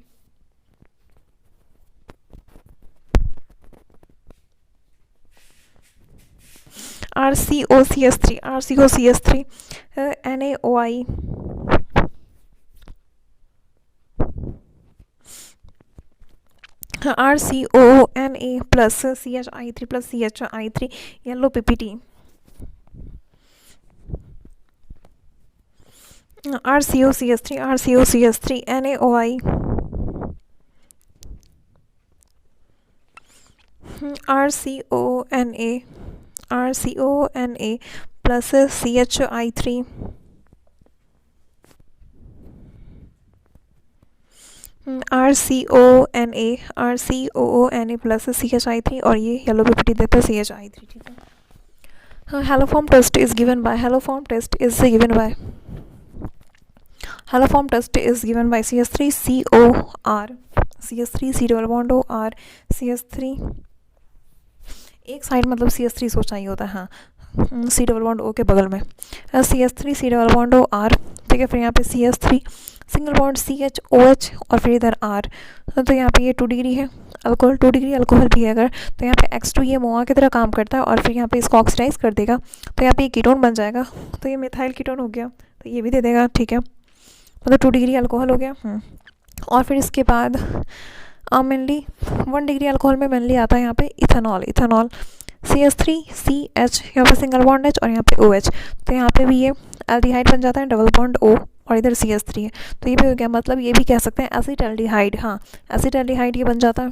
RCOCS3 NaOI RCOONA plus CHI3 yellow PPT. RCOCS3 NaOI RCONA plus CHI3 RCOONA plus CHI3 और ये येलो पीपीटी देता है CHI3. ठीक है. Haloform test is given by CS3COR CS3 C double bond OR CS3 एक side मतलब CS3 सोचा ही होता है. हाँ C डबल बॉन्ड O के बगल में CS3 C double bond O R. ठीक है. फिर यहाँ पे CS3 सिंगल बॉन्ड CHOH और फिर इधर R. तो यहाँ पे ये 2 डिग्री है अल्कोहल, 2 डिग्री अल्कोहल भी है अगर, तो यहाँ पे X2 ये मोआ की तरह काम करता है और फिर यहाँ पे इसको ऑक्सीडाइज कर देगा, तो यहाँ पे ये कीटोन बन जाएगा. तो ये मिथाइल कीटोन हो गया, तो ये भी दे देगा. ठीक है. मतलब 2 डिग्री अल्कोहल हो गया. और फिर इसके बाद मेनली 1 डिग्री अल्कोहल में मेनली आता है यहाँ पे इथेनॉल CH3CH, यहाँ पे सिंगल बॉन्ड H और यहाँ पे OH. तो यहाँ पे भी ये एल्डिहाइड बन जाता है, डबल बॉन्ड O और इधर CH3 है. तो ये भी हो गया. मतलब ये भी कह सकते हैं एसिटाल्डिहाइड. हाँ एसिटाल्डिहाइड ये बन जाता है,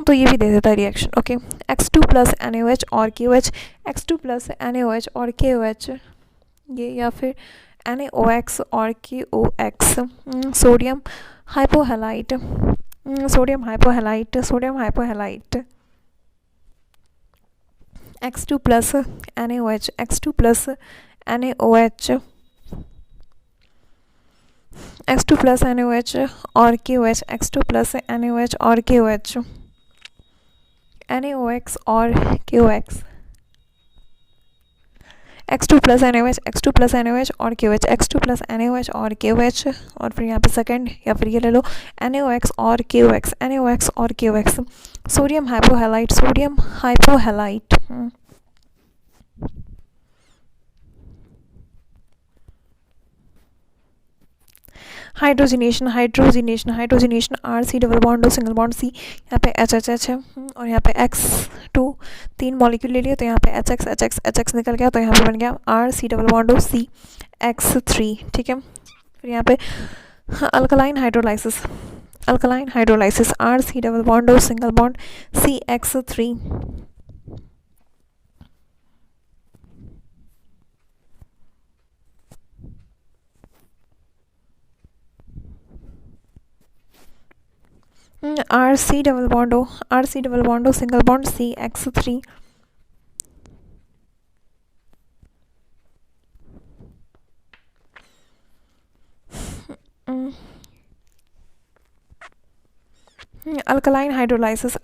तो ये भी दे देता है reaction. Okay. X2 plus NaOH और KOH, X2 प्लस NaOH और KOH ये, या फिर NaOX और KOX. Sodium hypohalite X2 plus NaOH X2 plus NaOH और KOH X2 प्लस NaOH और KOH NaOX और KOX X2 प्लस NaOH और KOH X2 प्लस NaOH और KOH. और फिर यहाँ पे सेकंड या फिर ये ले लो NaOX और KOX. Sodium hypohalite hydrogenation RC double bond O single bond C, यहाँ पे HH है और यहाँ पे X2 3 मॉलिक्यूल ले लिए, तो यहाँ पे HX निकल गया, तो यहाँ पे बन गया RC double bond O CX3. ठीक है. फिर यहाँ पे alkaline hydrolysis RC double bond O single bond CX3. RC double bond O single bond CX3. Alkaline hydrolysis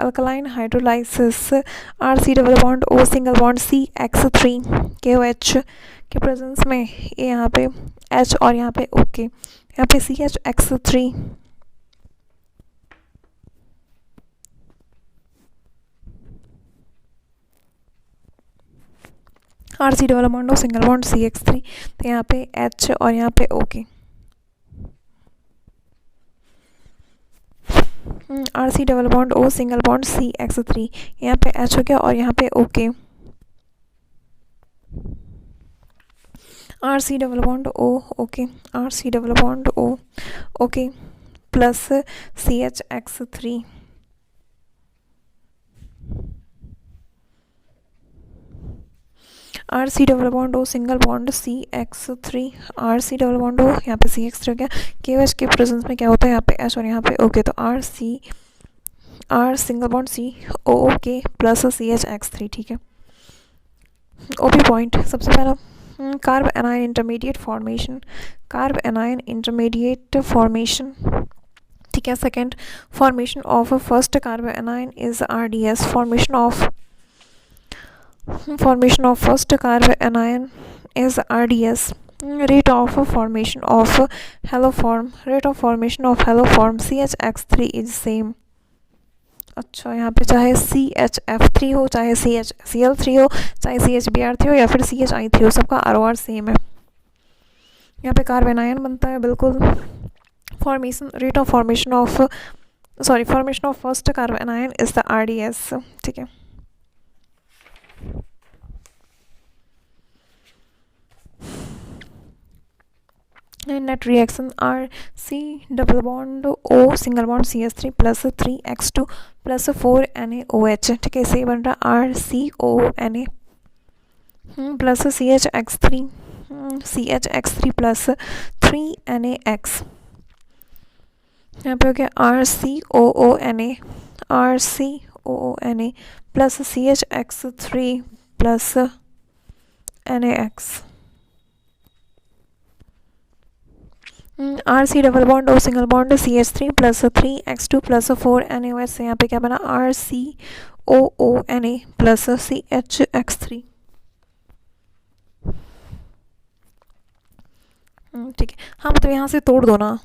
R C double bond O single bond CH3 KOH के presence में ये यहाँ पे H और यहाँ पे OK, यहाँ पे CHX3 R C double bond O single bond CH3, तो यहाँ पे H और यहाँ पे OK, R C double bond O single bond CX3, यहाँ पे H हो गया और यहाँ पे OK, R C double bond O OK, R C double bond O OK plus CHX3, R C double bond O single bond CX3, R C double bond O यहाँ पे CX3 हो गया, KOH के प्रेजेंस में क्या होता है यहाँ पे H और यहाँ पे OK, तो R single bond COOK plus CHX3, ठीक है। OP पॉइंट सबसे पहला कार्ब एनायन इंटरमीडिएट फॉर्मेशन, ठीक है। Second, formation of first carb anion is RDS, formation of first carbon anion is RDS. Rate of formation of haloform CHX3 is same. अच्छा, यहाँ पे चाहे CHF3 हो, चाहे CHCl3 हो, चाहे CHBr3 हो या फिर CHI3 हो, सबका ROR सेम है। यहाँ पे कार्बन आयन बनता है बिल्कुल। Rate of formation of first carbon ion is the RDS, ठीक है। Net reaction R C double bond O single bond CH3 plus 3X2 plus 4NaOH, ठीक है। इसे बन रहा RCONA plus CHX3 plus 3NaX, यहाँ पे हो गया RCOONA plus CHX3 plus NaX, R C double bond O single bond CH3 plus 3X2 plus 4NaOH से यहाँ पे क्या बना RCOONA प्लस CHX3, ठीक है। हाँ मतलब यहाँ से तोड़ दो ना,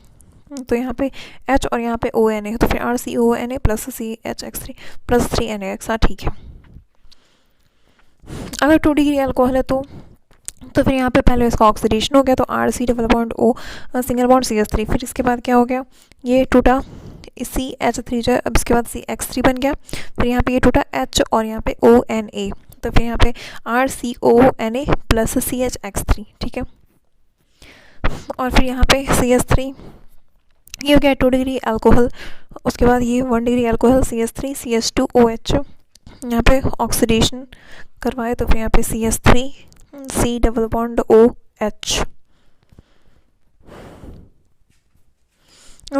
तो यहाँ पे H और यहाँ पे ONA, तो फिर RCONA plus CHX3 plus 3NaX, हाँ ठीक है। अगर 2 डिग्री अल्कोहल है तो फिर यहाँ पे पहले इसका ऑक्सीडेशन हो गया, तो R C double bond O single bond CH3, फिर इसके बाद क्या हो गया, ये टूटा CH3 जो है, अब इसके बाद CX3 बन गया, फिर यहाँ पे ये टूटा H और यहाँ पे ONA, तो फिर यहाँ पे RCONA प्लस CHX3, ठीक है। और फिर यहाँ पे CH3, ये हो गया 2 डिग्री अल्कोहल, उसके बाद ये 1 डिग्री अल्कोहल CH3 CH2OH, यहाँ पे ऑक्सीडेशन करवाए, तो फिर यहाँ पे CH3 C double bond OH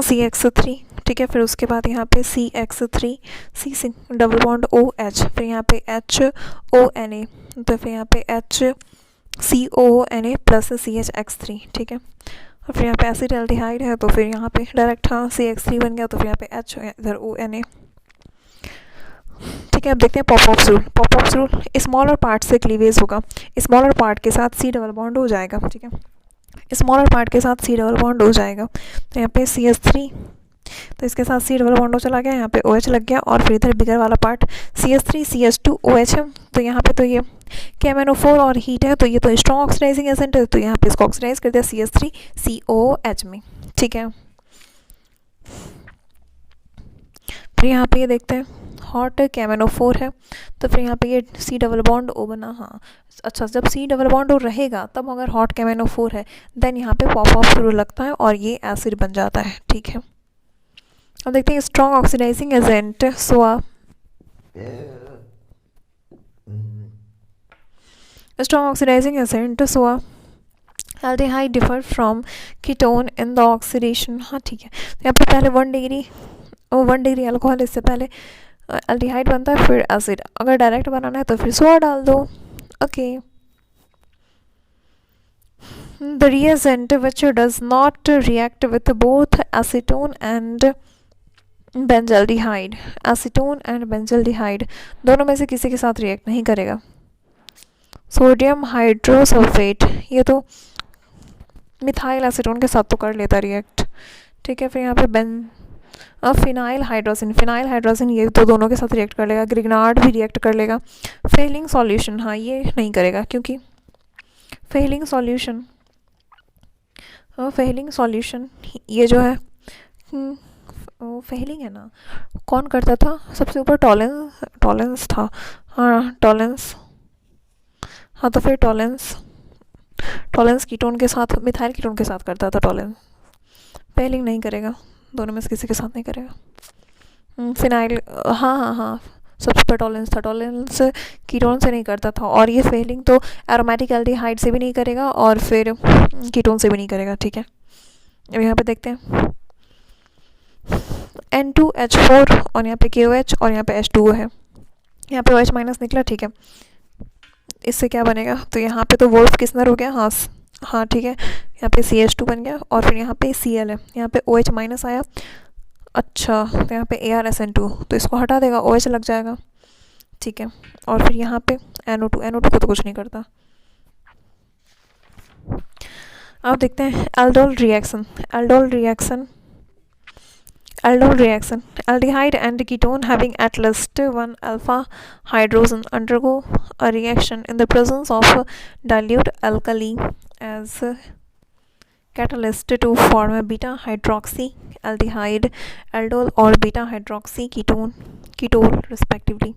CX3, ठीक है। फिर उसके बाद यहाँ पे CX3 C double bond OH, फिर यहाँ पे HONA, तो फिर यहाँ पे HCOONA प्लस CHX3, ठीक है। और फिर यहाँ पे एसिड एल्डिहाइड है, तो फिर यहाँ पे डायरेक्ट हाँ CX3 बन गया, तो फिर यहाँ पे H इधर ONA, ठीक है। अब देखते हैं pop of rule smaller part से क्लीवेज होगा, स्मॉलर पार्ट के साथ C डबल बॉन्ड हो जाएगा, ठीक है। स्मॉलर पार्ट के साथ C डबल बॉन्ड हो जाएगा, तो यहाँ पे CH3, तो इसके साथ C डबल बॉन्ड हो चला गया, यहाँ पे OH लग गया, और फिर इधर बिगर वाला पार्ट CH3 CH2OH है, तो यहाँ पे तो ये KMnO4 और हीट है, तो ये तो स्ट्रॉन्ग ऑक्सीडाइजिंग एजेंट है, तो यहाँ पे इसको ऑक्सीडाइज कर दिया CH3 COOH में, ठीक है। फिर यहाँ पे ये देखते हैं हॉट KMnO4 है, तो फिर यहाँ पे ये C डबल बॉन्ड O बना, हाँ अच्छा, जब C डबल बॉन्ड O रहेगा तब अगर हॉट KMnO4 है, देन यहाँ पे पॉप ऑफ शुरू लगता है और ये एसिड बन जाता है, ठीक है। अब देखते हैं स्ट्रॉन्ग ऑक्सीडाइजिंग एजेंट सोआ, स्ट्रॉन्ग ऑक्सीडाइजिंग एजेंट सोआ aldehyde differ from ketone in the oxidation, हाँ ठीक है। तो यहाँ पे पहले 1 डिग्री अल्कोहल, इससे पहले एल्डिहाइड बनता है, फिर एसिड। अगर डायरेक्ट बनाना है तो फिर सोआ डाल दो, okay. The reagent which does not react with both acetone and benzaldehyde, acetone and benzaldehyde दोनों में से किसी के साथ रिएक्ट नहीं करेगा. सोडियम हाइड्रोसल्फेट ये तो मिथाइल एसीटोन के साथ तो कर लेता रिएक्ट, ठीक है. फिर यहाँ पे फिनाइल हाइड्रोजन ये तो दोनों के साथ रिएक्ट कर लेगा. ग्रिग्नार्ड भी रिएक्ट कर लेगा. फेलिंग सॉल्यूशन, हाँ ये नहीं करेगा क्योंकि फेलिंग सॉल्यूशन ये जो है फेलिंग है ना, कौन करता था सबसे ऊपर? टॉलेंस था. हाँ टॉलेंस, हाँ तो फिर टॉलेंस कीटोन के साथ, मिथाइल कीटोन के साथ करता था टॉलेंस. फेलिंग नहीं करेगा, दोनों में से किसी के साथ नहीं करेगा. फिनाइल, हाँ सबसे ऊपर टॉलेंस था. टॉलेंस कीटोन से नहीं करता था. और ये फेलिंग तो एरोमेटिक एल्डिहाइड से भी नहीं करेगा और फिर कीटोन से भी नहीं करेगा, ठीक है. अब यहाँ पे देखते हैं N2H4 और यहाँ पे KOH और यहाँ पे H2O है. यहाँ पे OH माइनस निकला, ठीक है. इससे क्या बनेगा? तो यहाँ पे तो वोल्फ किस्नर हो गया, हाँ ठीक है. यहाँ पे CH2 बन गया और फिर यहाँ पे Cl है. यहाँ पे OH माइनस आया, अच्छा तो यहाँ पे ArSN2 तो इसको हटा देगा, OH लग जाएगा, ठीक है. और फिर यहाँ पे NO2 को तो कुछ नहीं करता. अब देखते हैं aldol reaction. Aldehyde and ketone having at least one alpha hydrogen undergo a reaction in the presence of dilute alkali as catalyst to form a beta hydroxy aldehyde, aldol or beta hydroxy ketone respectively,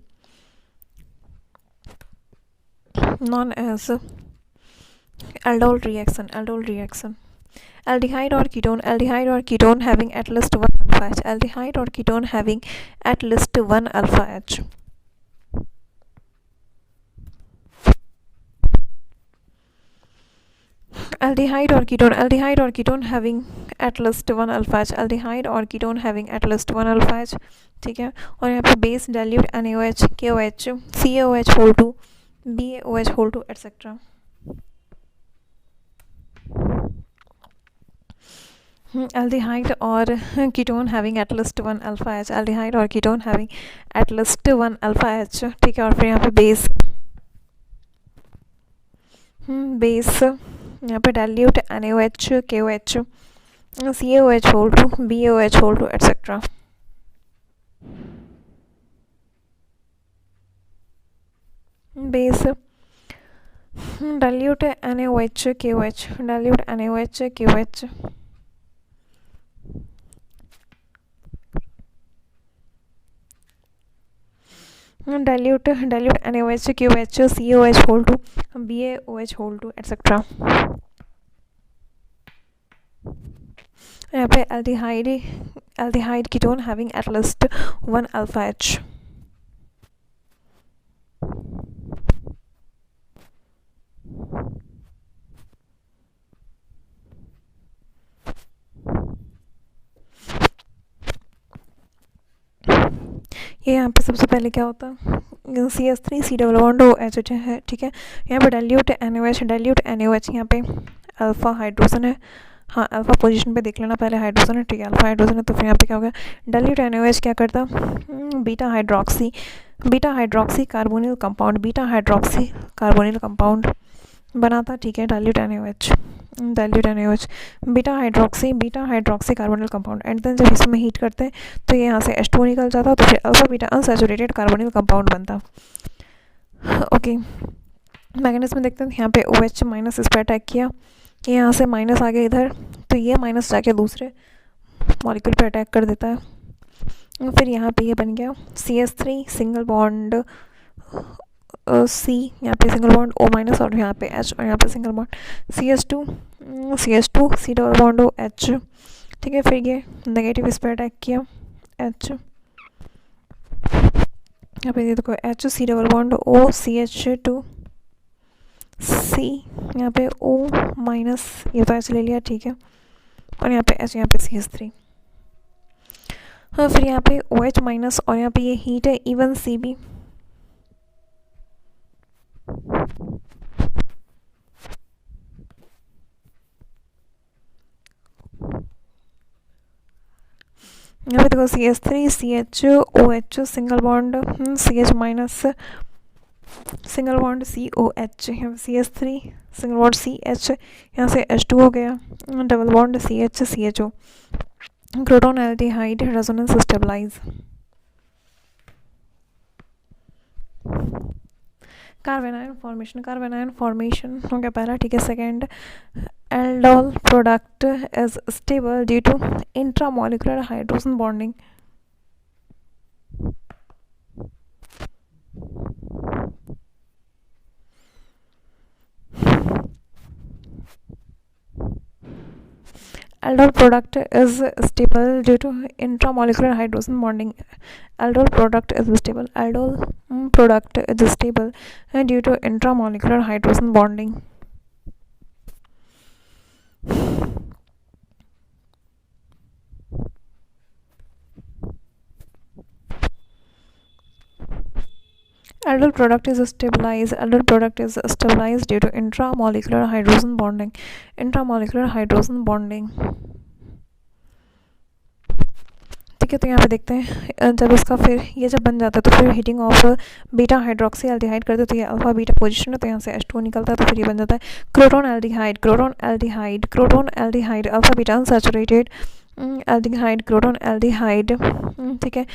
known as aldol reaction. Aldehyde or ketone having at least one alpha H. Aldehyde or ketone having at least one alpha H. Aldehyde or ketone having at least one alpha H. Aldehyde or ketone having at least one alpha H, ठीक है. और यहाँ पे base dilute NaOH, KOH, CaOH whole 2, BaOH whole 2 etc. Aldehyde or ketone having at least one alpha H. Aldehyde or ketone having at least one alpha H, ठीक है. और फिर यहाँ पे बेस यहाँ पे dilute NaOH, KOH, CaOH whole 2, BaOH whole 2 etc. Base dilute NaOH, KOH, dilute NaOH, KOH, dilute NaOH, KOH, CaOH whole 2, BaOH whole 2 etc. यहाँ पे aldehyde ketone having at least one alpha H. ये यहाँ पे सबसे पहले क्या होता है? CH3 C double bond OH है, ठीक है. यहाँ पे डाइल्यूट NaOH यहाँ पे अल्फा हाइड्रोजन है. हाँ अल्फा पोजीशन पे देख लेना, पहले हाइड्रोजन है, ठीक है. अल्फा हाइड्रोजन है तो फिर यहाँ पे क्या हो गया? डाइल्यूट NaOH क्या करता? बीटा हाइड्रोक्सी कार्बोनिल कंपाउंड बनाता, ठीक है. Dilute NaOH beta hydroxy carbonyl compound. And then जब इसमें हीट करते हैं तो ये यहाँ से H2O निकल जाता, तो फिर alpha beta unsaturated carbonyl compound बनता. ओके मैग्नेटिज्म में देखते हैं. यहाँ पे OH माइनस इस पर अटैक किया, ये यहाँ से माइनस आ गया इधर, तो ये माइनस जाके दूसरे मॉलिक्यूल पे अटैक कर देता है. फिर यहाँ पे ये बन गया CH3 सिंगल बॉन्ड C, यहाँ पे सिंगल बॉन्ड O माइनस और यहाँ पे H और यहाँ पे single bond CH2 C double bond O H, ठीक है. फिर ये नेगेटिव इस पर अटैक किया H, यहाँ पे देखो H C double bond O CH2 C, यहाँ पे O माइनस ये तो H ले लिया, ठीक है. और यहाँ पे H, यहाँ पे CH3. हाँ फिर यहाँ पे OH माइनस और यहाँ पे ये हीट है इवन CB, यहाँ पे देखो CH3 CHOH single bond CH minus single bond COH, यहाँ CH3 सिंगल बॉन्ड CH, यहाँ से H2 हो गया, double bond CH CHO, crotonaldehyde resonance stabilize. Carbon ion formation हो गया पहला, ठीक है। Second, aldol product is stable due to intramolecular hydrogen bonding. Aldol product is stable due to intramolecular hydrogen bonding. Aldol product is stable. Aldol product is stable due to intramolecular hydrogen bonding. Aldol product is stabilized. Aldol product is stabilized due to intramolecular hydrogen bonding. Intramolecular hydrogen bonding. ठीक है, तो यहाँ पे देखते हैं जब इसका फिर ये जब बन जाता है तो फिर heating of beta hydroxy aldehyde करते तो ये अल्फा बीटा पोजीशन है, तो यहाँ से H2 निकलता है, तो फिर ये बन जाता है crotonaldehyde. Crotonaldehyde, crotonaldehyde, alpha beta unsaturated aldehyde, crotonaldehyde, ठीक है।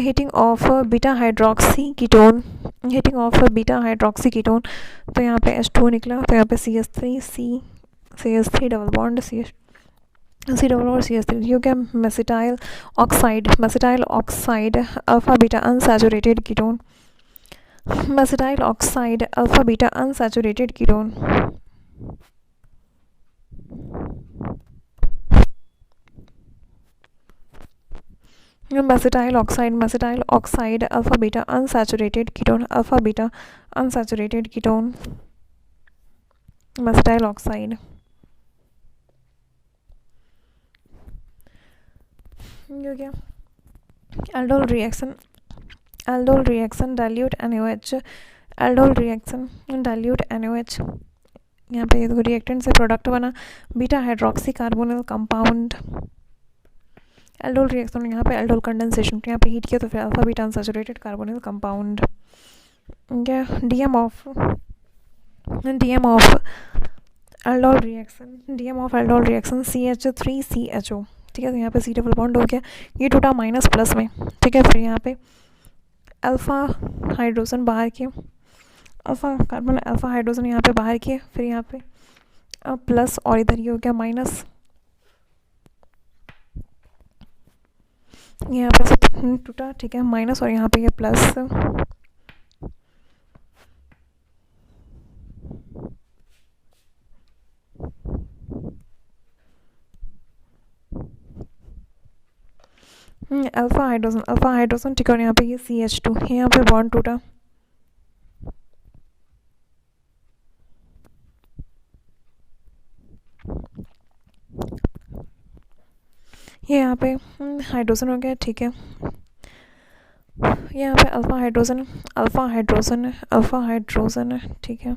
Heating of beta hydroxy ketone, heating of beta hydroxy ketone, तो यहाँ पे H2 निकला, तो यहाँ पे CH3 double bond C double और CH3, ये क्या mesityl oxide alpha beta unsaturated ketone, mesityl oxide alpha beta unsaturated ketone. Mesityl oxide alpha beta unsaturated ketone, alpha beta unsaturated ketone, mesityl oxide. हो गया aldol reaction dilute NaOH, aldol reaction dilute NaOH। यहाँ पे ये देखो reactant से product बना beta hydroxy carbonyl compound. Aldol reaction, यहाँ पे एल्डोल कंडेंसेशन, यहाँ पे हीट किया तो फिर alpha beta unsaturated carbonyl compound. क्या DM of aldol reaction CH3CHO, ठीक है। तो यहाँ पे C डबल बॉन्ड हो गया, ये टूटा माइनस प्लस में, ठीक है। फिर यहाँ पे अल्फा हाइड्रोजन बाहर किए, अल्फा हाइड्रोजन यहाँ पे बाहर किए, फिर यहाँ पे प्लस और इधर ये हो गया माइनस, यहाँ पे सब टूटा, ठीक है, माइनस और यहाँ पे ये प्लस। अल्फा हाइड्रोजन, ठीक है। और यहाँ पे ये CH2, यहाँ पे बॉन्ड टूटा, ये यहाँ पे हाइड्रोजन हो गया, ठीक है। यहाँ पे अल्फा हाइड्रोजन, ठीक है,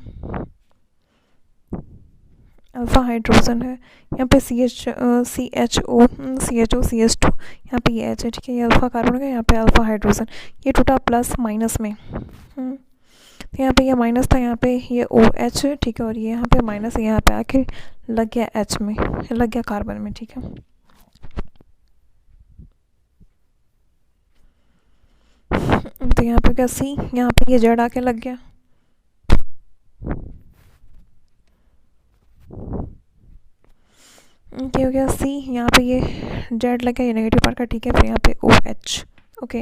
अल्फा हाइड्रोजन है। यहाँ पे CHO CH2, यहाँ पे ये H है, ठीक है। ये अल्फा कार्बन हो गया, यहाँ पे अल्फा हाइड्रोजन, ये टूटा प्लस माइनस में, तो यहाँ पे ये माइनस था, यहाँ पे ये OH, ठीक है। और ये यहाँ पे माइनस, यहाँ पे आके लग गया H में, लग गया कार्बन में, ठीक है। तो यहाँ पे क्या C, यहाँ पे ये Z आके लग गया, क्या हो गया C, यहाँ पे ये Z लग गया, ये नेगेटिव पार्ट का, ठीक है। फिर यहाँ पे OH, ओके,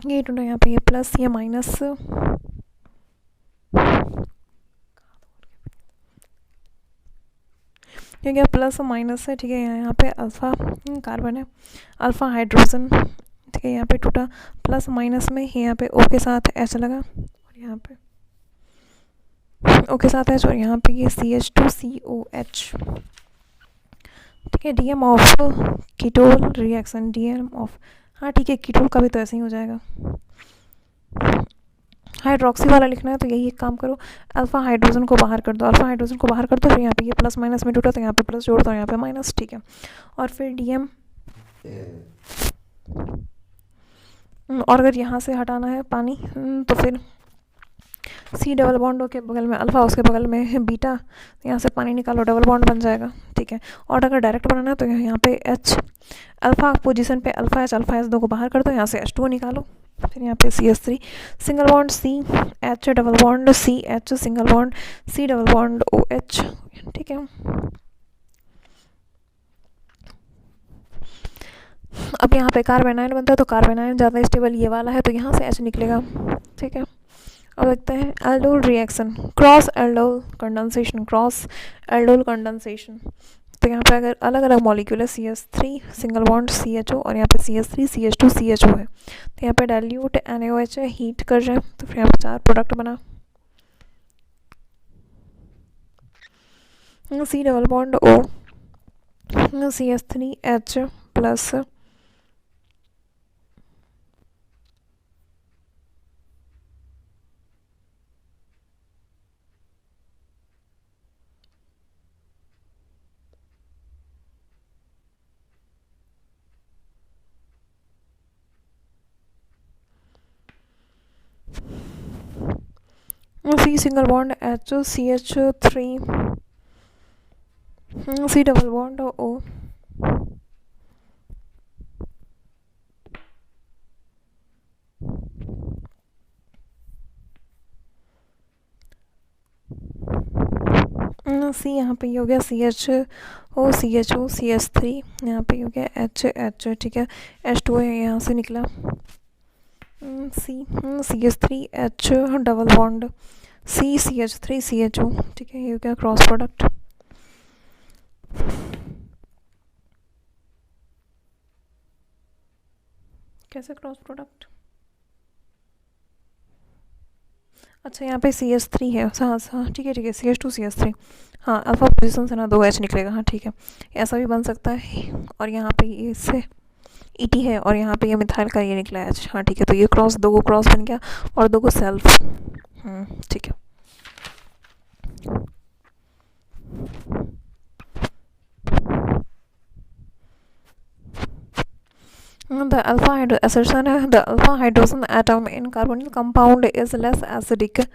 ये टूटा, यहाँ पे ये प्लस, ये माइनस, ये क्या प्लस माइनस है, ठीक है। यहाँ पे अल्फा कार्बन है, अल्फा हाइड्रोजन, ठीक है। यहाँ पे टूटा प्लस माइनस में, यहाँ पे O के साथ H लगा, और यहाँ पे O के साथ H, और यहाँ पे ये CH2COH, ठीक है। DM of ketol reaction, DM of, हाँ ठीक है, कीटोल का भी तो ऐसे ही हो जाएगा। हाइड्रोक्सी वाला लिखना है तो यही एक काम करो, अल्फा हाइड्रोजन को बाहर कर दो, फिर यहाँ पे ये प्लस माइनस में टूटा, तो यहाँ पे प्लस जोड़ दो, यहाँ पे माइनस, ठीक है। और फिर डीएम और अगर यहाँ से हटाना है पानी तो फिर सी डबल बॉन्ड के बगल में अल्फ़ा, उसके बगल में बीटा, यहाँ से पानी निकालो, डबल बॉन्ड बन जाएगा, ठीक है। और अगर डायरेक्ट बनाना है तो यहाँ पे एच अल्फ़ा पोजीशन पे अल्फ़ा एच दो को बाहर कर दो, यहाँ से H2O निकालो, फिर यहाँ पे CH3 single bond C H double bond C H single bond C double bond OH, ठीक है। अब यहाँ पे कार्बेनाइन बनता है तो कार्बेनाइन ज़्यादा स्टेबल ये वाला है तो यहाँ से H निकलेगा, ठीक है। अब देखते हैं aldol reaction, cross aldol condensation, cross aldol condensation. तो यहाँ पे अगर अलग अलग मॉलिक्यूल है CH3 सिंगल बॉन्ड CHO और यहाँ पे CH3 CH2 CHO है, तो यहाँ पे डाइल्यूट NaOH है, हीट कर रहे हैं तो फिर यहाँ पे 4 प्रोडक्ट बना, C double bond O CH3H plus C single bond H CH3 C double bond O C यहाँ पे हो गया CHO CHO CH3, यहाँ पे हो गया H, ठीक है। H2O यहाँ से निकला C CH3H double bond C CH3 CHO, ठीक है। ये हो गया क्रॉस प्रोडक्ट। कैसे क्रॉस प्रोडक्ट? अच्छा यहाँ पे CH3 है, हाँ ठीक है CH2 CH3, हाँ अल्फा पोजीशन से ना 2H निकलेगा, हाँ ठीक है, ऐसा भी बन सकता है। और यहाँ पे ये इससे ET है और यहाँ पे ये मिथाइल का ये निकला H, हाँ ठीक है। तो ये क्रॉस, दो को क्रॉस बन गया और दो को सेल्फ, ठीक है। The assertion the alpha hydrogen atom in carbonyl compound is less acidic.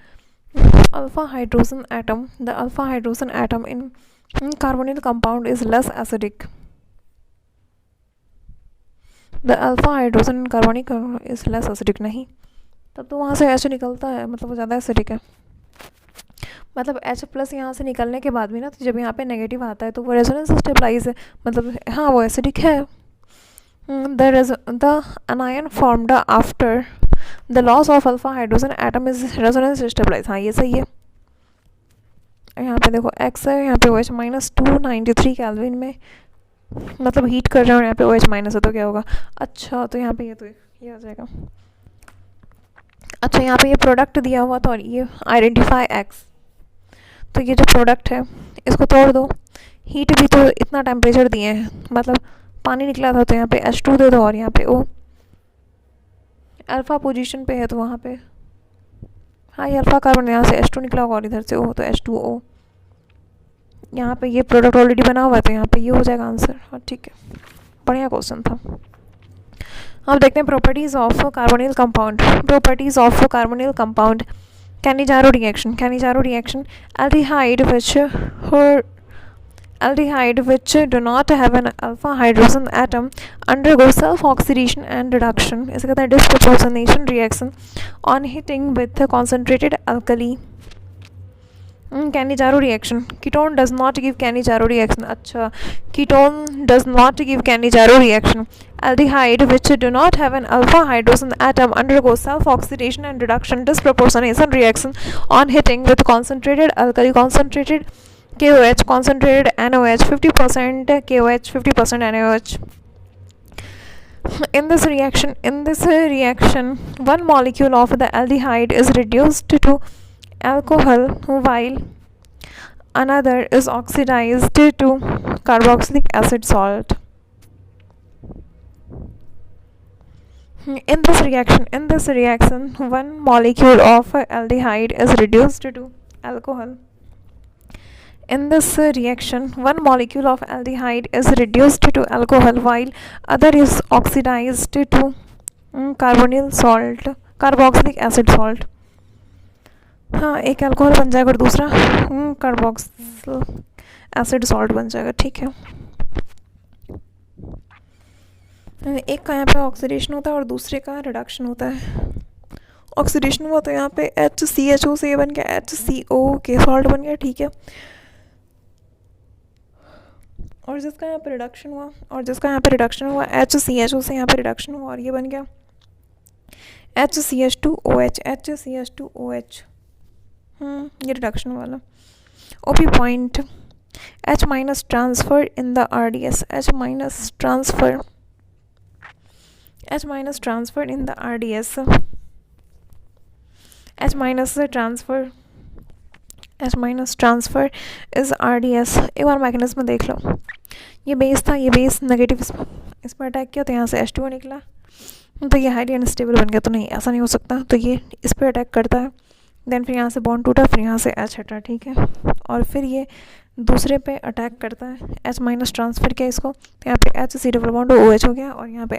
Alpha hydrogen atom, the alpha hydrogen atom in carbonyl compound is less acidic. The alpha hydrogen in carbonic is less acidic, नहीं, तब तो वहाँ से H निकलता है, मतलब वो ज़्यादा एसिडिक है। मतलब H प्लस यहाँ से निकलने के बाद भी ना, तो जब यहाँ पे नेगेटिव आता है तो वो रेजोनेंस स्टेबलाइज है, मतलब हाँ वो एसिडिक है। The anion formed after the loss of alpha hydrogen atom is resonance stabilized, हाँ ये सही है। यहाँ पे देखो X है, यहाँ पे OH माइनस 293 केल्विन में, मतलब हीट कर रहे हैं और यहाँ पे OH माइनस है तो क्या होगा? अच्छा तो यहाँ पे ये आ जाएगा। अच्छा यहाँ पे ये प्रोडक्ट दिया हुआ था और ये आइडेंटिफाई X, तो ये जो प्रोडक्ट है इसको तोड़ दो, हीट भी तो इतना टेम्परेचर दिए हैं, मतलब पानी निकला था तो यहाँ पे H2 दे दो और यहाँ पे O अल्फ़ा पोजीशन पे है तो वहाँ पे हाँ ये अल्फ़ा कार्बन, यहाँ से H2 निकला होगा और इधर से O तो H2O, यहाँ पे ये प्रोडक्ट ऑलरेडी बना हुआ है तो यहाँ पे ये हो जाएगा आंसर, हाँ ठीक है। बढ़िया क्वेश्चन था। अब देखते हैं properties of carbonyl compound. Properties of carbonyl compound, Cannizzaro reaction, aldehyde which do not have an alpha hydrogen atom undergo self oxidation and reduction, इसे कहते हैं disproportionation reaction on heating with concentrated alkali. Cannizzaro reaction, ketone does not give Cannizzaro reaction, अच्छा ketone does not give Cannizzaro reaction. Aldehyde which do not have an alpha hydrogen atom undergo self oxidation and reduction disproportionation reaction on heating with concentrated alkali, concentrated KOH, concentrated NOH, 50% KOH, 50% NOH. In this reaction, one molecule of the aldehyde is reduced to alcohol while another is oxidized to carboxylic acid salt. In this reaction, one molecule of aldehyde is reduced to alcohol In this reaction, one molecule of aldehyde is reduced to alcohol while other is oxidized to carbonyl salt, carboxylic acid salt. हाँ, एक alcohol बन जाएगा और दूसरा carboxyl acid salt बन जाएगा. ठीक है, एक का यहाँ पे ऑक्सीडेशन होता है और दूसरे का रिडक्शन होता है. ऑक्सीडेशन हुआ तो यहाँ पे HCHO से ये बन गया HCO के सॉल्ट बन गया. ठीक है, और जिसका यहाँ पे रिडक्शन हुआ HCHO से यहाँ पे रिडक्शन हुआ और ये बन गया HCH2OH. ये रिडक्शन वाला. OP point H minus transfer in the RDS. H minus transfer in the RDS. H minus transfer is RDS. एक बार मैकेनिज्म देख लो. ये बेस था, ये बेस नेगेटिव इस पर अटैक किया तो यहाँ से H2O निकला, तो ये हाईली अनस्टेबल बन गया. तो नहीं, ऐसा नहीं हो सकता. तो ये इस पर अटैक करता है, देन फिर यहाँ से बॉन्ड टूटा, फिर यहाँ से H हटा. ठीक है, और फिर ये दूसरे पे अटैक करता है. H माइनस ट्रांसफर किया इसको, तो यहाँ पे HC डबल बॉन्ड OH हो गया और यहाँ पे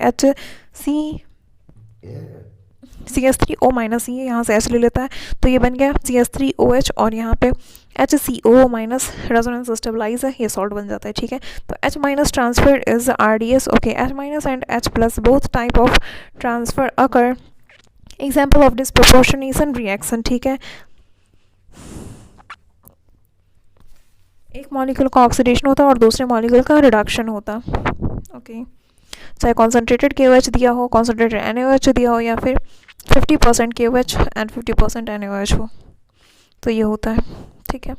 CH3O माइनस, ये यहाँ से H ले लेता है तो ये बन गया CH3OH और यहाँ पे HCO माइनस रेजोनेंस स्टेबलाइज है, ये सॉल्ट बन जाता है. ठीक है, तो H minus transfer is RDS. Okay, H minus and H plus both type of transfer occur. Example of disproportionation reaction. ठीक है, एक मॉलिक्यूल का ऑक्सीडेशन होता है और दूसरे मॉलिक्यूल का रिडक्शन होता. ओके, चाहे कॉन्सेंट्रेटेड KOH दिया हो, कॉन्सेंट्रेटेड NaOH दिया हो, या फिर 50% KOH एंड 50% NaOH हो, तो ये होता है. ठीक है,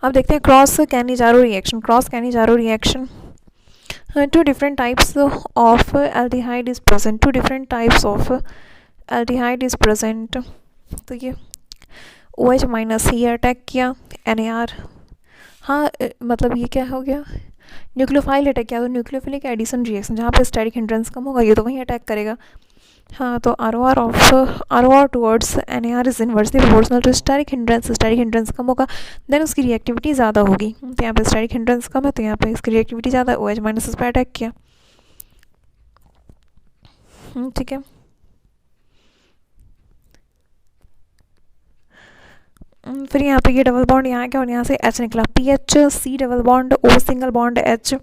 अब देखते हैं cross Cannizzaro reaction. Two different types of aldehyde is present. तो ये OH माइनस ये अटैक किया NAR. हाँ, मतलब ये क्या हो गया, न्यूक्लियोफाइल अटैक किया. तो न्यूक्लियोफिलिक एडिशन रिएक्शन, जहाँ पे स्टेरिक हिंड्रेंस कम होगा ये तो वहीं अटैक करेगा. हाँ, तो ROR towards NAR is inversely proportional to steric hindrance कम होगा, देन उसकी रिएक्टिविटी ज़्यादा होगी. तो यहाँ पे स्टेरिक हिंड्रेंस कम है तो यहाँ पे इसकी रिएक्टिविटी ज़्यादा है. OH माइनस इस पर अटैक किया. ठीक है, फिर यहाँ पे ये डबल बॉन्ड यहाँ क्या और यहाँ से H निकला. PHC double bond O single bond H.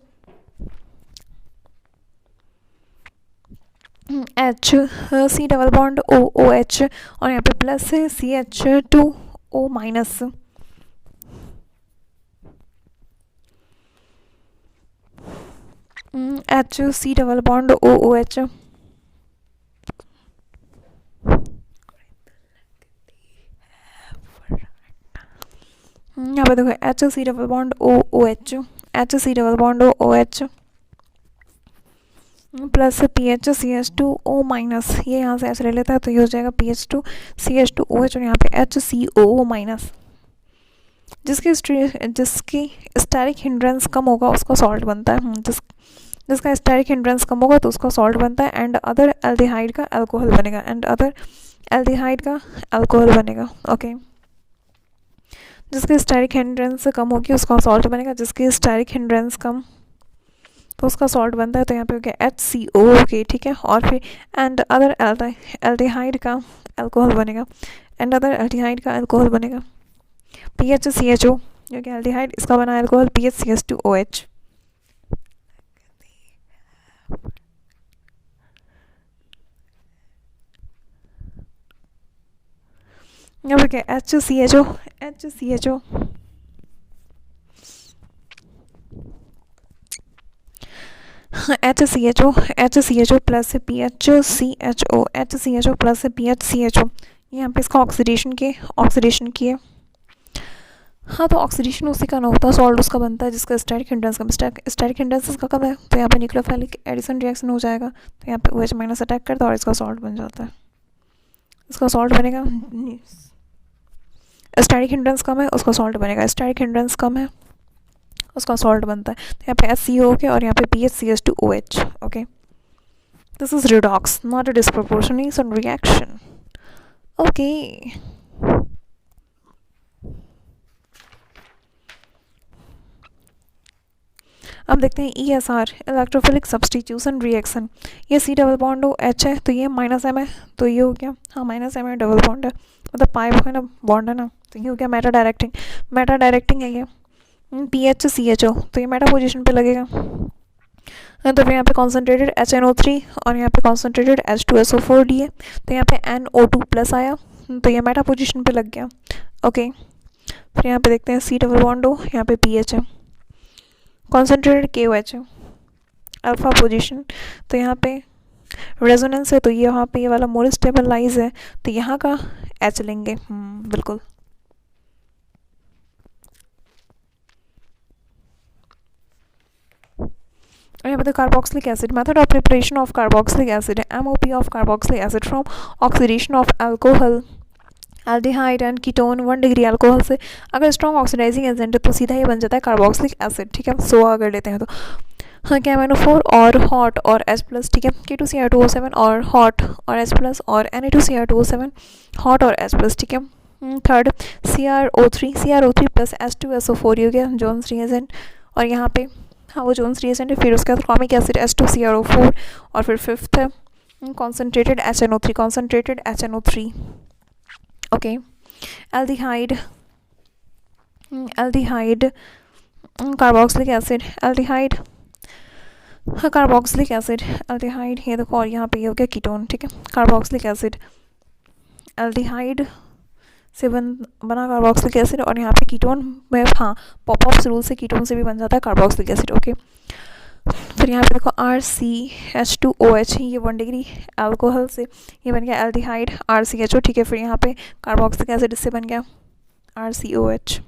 C double bond OH और यहाँ पे plus CH2O minus. HC double bond OOH. यहाँ पे देखो HC double bond OOH plus PHCH2O minus, ये यहाँ से H ले लेता है तो ये हो जाएगा PH2CH2OH और यहाँ पे HCOO माइनस. जिसकी स्टेरिक हिंड्रेंस कम होगा उसका सॉल्ट बनता है. जिसका स्टेरिक हिंड्रेंस कम होगा तो उसका सॉल्ट बनता है. एंड अदर एल्डिहाइड का अल्कोहल बनेगा. ओके, जिसकी स्टेरिक हिंड्रेंस कम होगी उसका सॉल्ट बनेगा. जिसकी स्टेरिक हिंड्रेंस कम तो उसका सॉल्ट बनता है. तो यहाँ पे हो गया HCO. ओके, ठीक है, और फिर एंड अदर एल्डिहाइड का अल्कोहल बनेगा. PHCHO जो कि एल्डिहाइड, इसका बना अल्कोहल PHCH2OH. यहाँ पे क्या HCHO प्लस PHCHO. यहाँ पे इसका ऑक्सीडेशन किए. हाँ, तो ऑक्सीडेशन उसी का ना होता है, सॉल्ट उसका बनता है जिसका स्टेरिक हिंड्रेंस इसका कम है. तो यहाँ पे न्यूक्लियोफिलिक एडिशन रिएक्शन हो जाएगा. तो यहाँ पे OH माइनस अटैक करता है और इसका सॉल्ट बन जाता है. इसका सॉल्ट बनेगा. स्टेरिक हिंड्रेंस कम है उसका सॉल्ट बनेगा. स्टेरिक हिंड्रेंस कम है उसका सॉल्ट बनता है. तो यहाँ पे HCO के और यहाँ पे PHCH2OH. Okay, this is redox, not a disproportionation reaction. Okay, अब देखते हैं ESR, इलेक्ट्रोफिलिक सब्स्टिट्यूशन रिएक्शन। ये C डबल बॉन्ड हो H है तो ये -M है, तो ये हो गया, हाँ -M है, डबल बॉन्ड है, मतलब पाई है ना, बॉन्ड है ना, तो ये हो गया मेटा डायरेक्टिंग। मेटा डायरेक्टिंग है ये। PHCHO, तो ये मेटा पोजीशन पे लगेगा। तो फिर यहाँ पे कॉन्सेंट्रेटेड HNO3 और यहाँ पे कॉन्सेंट्रेटेड H2SO4 है, तो यहाँ पे NO2 प्लस आया, तो ये मेटा पोजीशन पे लग गया। ओके, फिर यहाँ पे देखते हैं C डबल बॉन्ड हो, यहाँ पे PH है, कॉन्सेंट्रेटेड KOH है, अल्फा पोजीशन, तो यहाँ पे रेजोनेंस है, तो ये यहाँ पे ये वाला मोर स्टेबलाइज है, तो यहाँ का H लेंगे। बिल्कुल। और यहाँ पे carboxylic acid, method of preparation of carboxylic acid है MOP of carboxylic acid from oxidation of alcohol, aldehyde and ketone 1 degree alcohol से। अगर स्ट्रॉन्ग ऑक्सीडाइजिंग एजेंट है तो सीधा ही बन जाता है कार्बोक्सिलिक एसिड, ठीक है। सो अगर लेते हैं तो हाँ, KMNO4 और हॉट और H प्लस, ठीक है, K2Cr2O7 और हॉट और H प्लस और Na2Cr2O7 हॉट और H प्लस, ठीक है। थर्ड CrO3 प्लस H2SO4 हो गया जोन्स रिएजेंट, और यहाँ पे हाँ वो जोन्स रिएजेंट है। फिर उसके बाद फॉर्मिक एसिड H2CrO4, और फिर फिफ्थ है concentrated HNO3 okay. Aldehyde carboxylic acid, aldehyde carboxylic acid, aldehyde, ये देखो, और यहाँ पे ये हो गया कीटोन, ठीक है। कार्बोक्सिलिक एसिड एल्डिहाइड से बना कार्बोक्सिलिक एसिड, और यहाँ पे कीटोन में हाँ पॉपअप्स रूल से कीटोन से भी बन जाता है कार्बोक्सिलिक एसिड। ओके, फिर यहाँ पे देखो RCH2OH, ये 1 डिग्री अल्कोहल से ये बन गया एल्डिहाइड RCHO, ठीक है। फिर यहाँ पे कार्बोक्सिलिक एसिड इससे बन गया RCOH।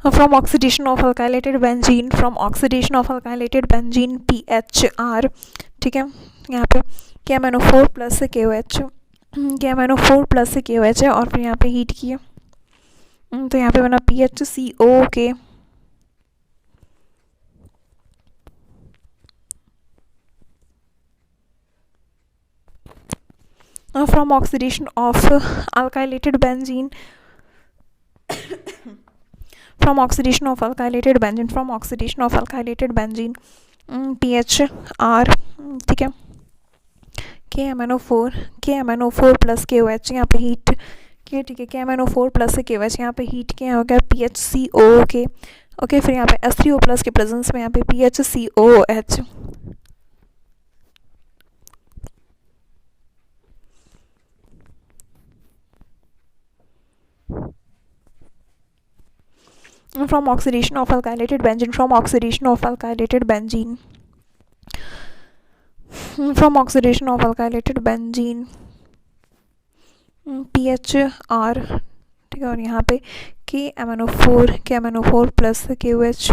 From oxidation of alkylated benzene, PHR, ठीक है। यहाँ पे KMNO4 प्लस से KOH, है, और फिर यहाँ पे हीट किया, तो यहाँ पे बना PHCO के from oxidation of alkylated benzene, from oxidation of alkylated benzene, PHR, ठीक है। KMNO4 प्लस KOH, यहाँ पे हीट किया, ठीक है। KMNO4 प्लस से KOH यहाँ पे हीट किया, हो गया PHCO के। ओके, फिर यहाँ पे H3O प्लस के प्रेजेंस में यहाँ पे PHCOH। from oxidation of alkylated benzene, PHR, ठीक है। और यहाँ पे KMNO4 प्लस KOH,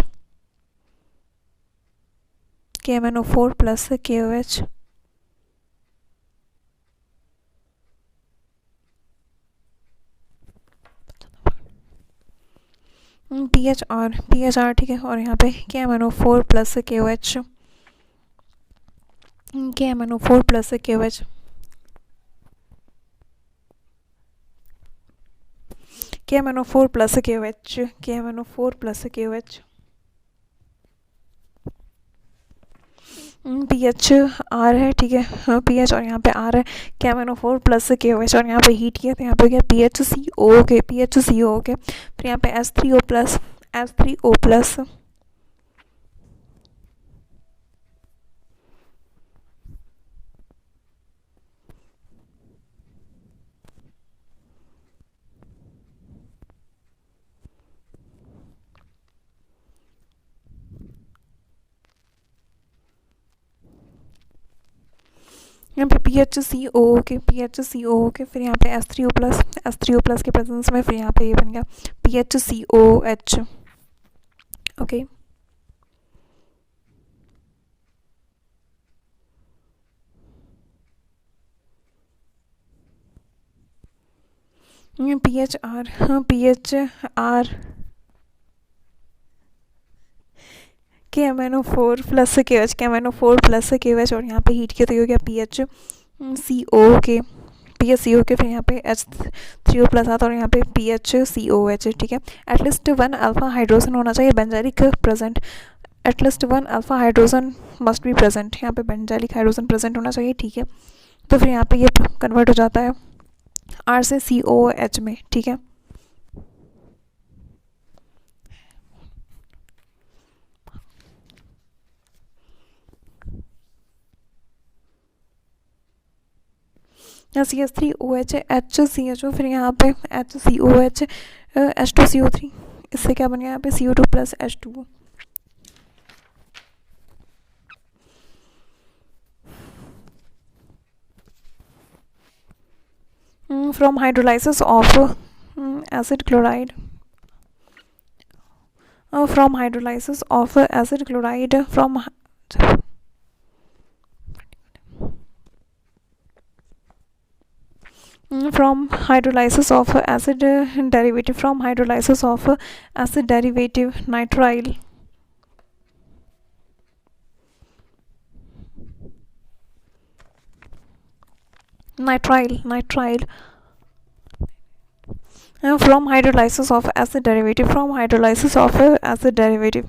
PHR, ठीक है। और यहाँ पे KMNO4 plus KOH, KMNO4 plus KOH, KMNO4 plus KOH, PHR है, ठीक है। PH और यहाँ पे R है, KMNO4 प्लस KOH, और यहाँ पे हीट किया, तो यहाँ पे हो गया PHCO के, फिर यहाँ पे H3O प्लस, यहाँ पे PHCO के, फिर यहाँ पे H3O प्लस के प्रेजेंस में, फिर यहाँ पे ये बन गया PHCOH। Okay, PHR, KMnO4 plus KOH, KMnO4 plus KOH, और यहाँ पे हीट किया तो ये हो गया PHCO के, PHCO के, फिर यहाँ पे H3O प्लस आता और यहाँ पे PHCOH, ठीक है। एटलीस्ट 1 अल्फा हाइड्रोजन होना चाहिए benzylic present, at least 1 alpha hydrogen must be present, यहाँ पे बेंजाइलिक हाइड्रोजन प्रेजेंट होना चाहिए, ठीक है। तो फिर यहाँ पे ये कन्वर्ट हो जाता है R से COH में, ठीक है। यहाँ CH3OH HCHO, फिर यहाँ पे HCOH H2CO3, इससे क्या बन गया यहाँ पे CO2 plus H2O। From hydrolysis of acid chloride, from hydrolysis of acid chloride, from hydrolysis of acid derivative, from hydrolysis of acid derivative nitrile, from hydrolysis of acid derivative, from hydrolysis of acid derivative,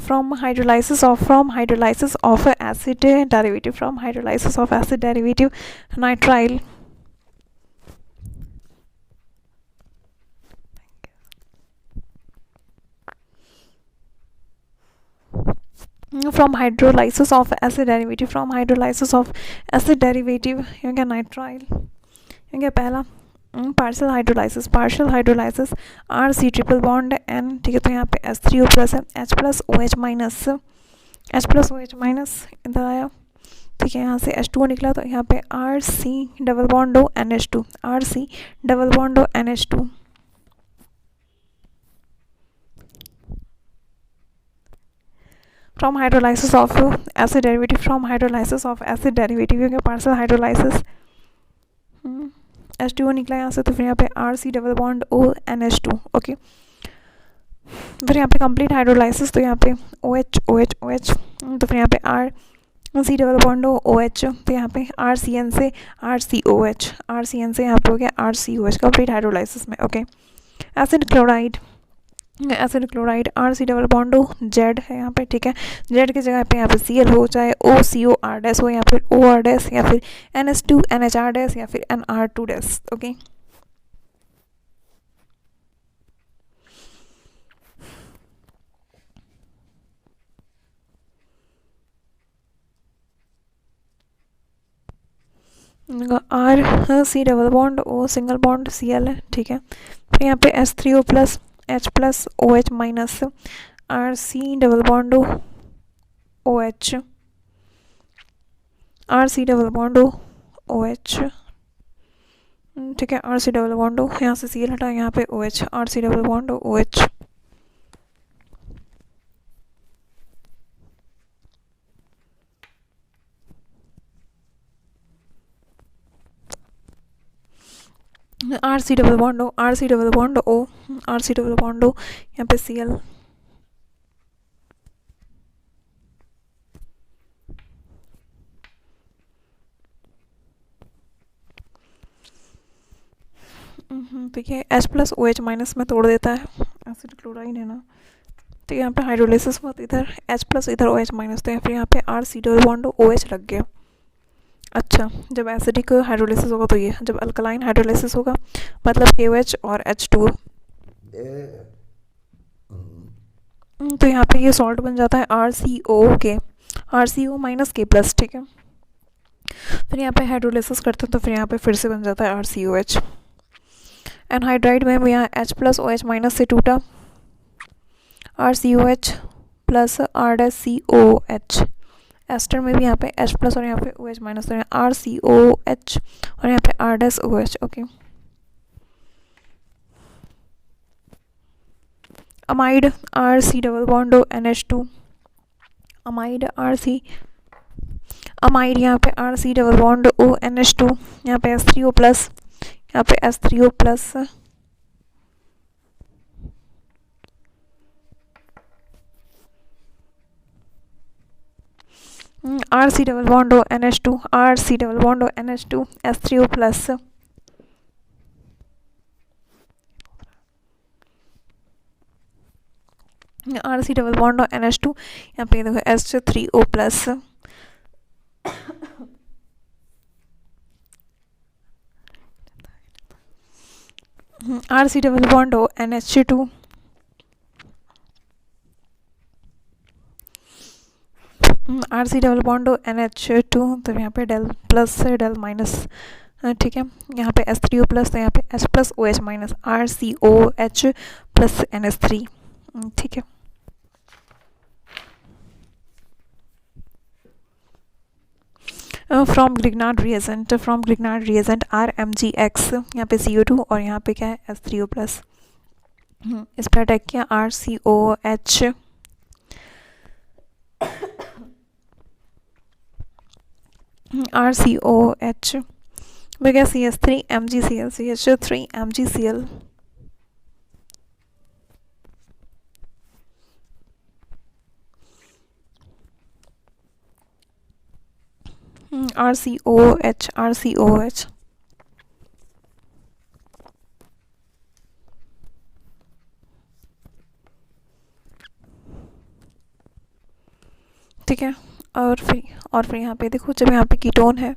from hydrolysis of acid derivative, from hydrolysis of acid derivative nitrile, from hydrolysis of acid derivative, from hydrolysis of acid derivative nitrile, पहला partial hydrolysis RC triple bond N, ठीक है। तो यहाँ पे H3O plus है, H plus OH minus इधर आया, ठीक है। यहाँ से H2O निकला तो यहाँ पे RC double bond O NH2, RC double bond O NH2, from hydrolysis of acid derivative, from hydrolysis of acid derivative क्योंकि पार्शियल हाइड्रोलाइसिस H2O निकला यहाँ से, तो फिर यहाँ पे RC double bond O NH2, okay. फिर यहाँ पे कंप्लीट हाइड्रोलाइसिस, तो यहाँ पे OH तो फिर यहाँ पे RC डबल बॉन्ड OH, तो यहाँ पे RCN से RCOH, यहाँ पे हो गया RCOH कंप्लीट हाइड्रोलाइसिस में, okay. Acid chloride RC double bond Z है यहाँ पे, ठीक है। Z की जगह पे यहाँ पे Cl हो, चाहे OCOR डैश हो, या फिर OR डैश, या फिर NH2 NHR डैश, या फिर NR2 dash, okay. RC double bond O single bond Cl है, ठीक है। फिर यहाँ पे H3O plus H plus OH minus RC double bond OH, RC double bond OH, ठीक है। RC डबल बॉन्ड यहाँ से Cl हटा, यहाँ पे OH, RC double bond OH, RC double bond O, RC double bond O, RC double bond O, यहाँ पे Cl, ठीक है। H प्लस OH माइनस में तोड़ देता है, एसिड क्लोराइड है ना, तो यहाँ पे हाइड्रोलाइसिस हुआ, इधर H प्लस इधर OH माइनस, तो फिर यहाँ पे RC डबल बॉन्ड OH लग गया। अच्छा, जब एसिडिक हाइड्रोलाइसिस होगा तो ये, जब अल्कलाइन हाइड्रोलाइसिस होगा मतलब KOH और H2O, तो यहाँ पे ये सॉल्ट बन जाता है RCO माइनस K प्लस, ठीक है। फिर यहाँ पे हाइड्रोलाइसिस करते हैं तो फिर यहाँ पे फिर से बन जाता है RCOH। एनहाइड्राइड में यहाँ H प्लस OH माइनस से टूटा, RCOH प्लस R-COH। एस्टर में भी यहाँ पे H प्लस और यहाँ पे OH माइनस, तो यहाँ RCOH और यहाँ पे R-OH, okay. Amide RC double bond NH2, amide amide यहाँ पे RC डबल बॉन्ड ONH2, यहाँ पे S3O प्लस, यहाँ पे S3O plus, RC double bond NH2, RC double bond NH2, S3O plus, RC double bond NH2, यहाँ पे देखो H3O plus, RC double bond NH2, RC double bond NH2, तो यहाँ पे डेल प्लस डेल माइनस, ठीक है, यहाँ पे S3O प्लस, तो यहाँ पे H plus OH minus RCOH plus NH3, ठीक है। फ्रॉम ग्रिग्नार्ड रिएजेंट RMgX, यहाँ पे CO2 और यहाँ पे क्या है S3O प्लस, इस पर अटैक किया RCOH, में क्या CS3 MgCl, CH3 MgCl, RCOH, ठीक है। और फिर यहाँ पे देखो, जब यहाँ पे कीटोन है,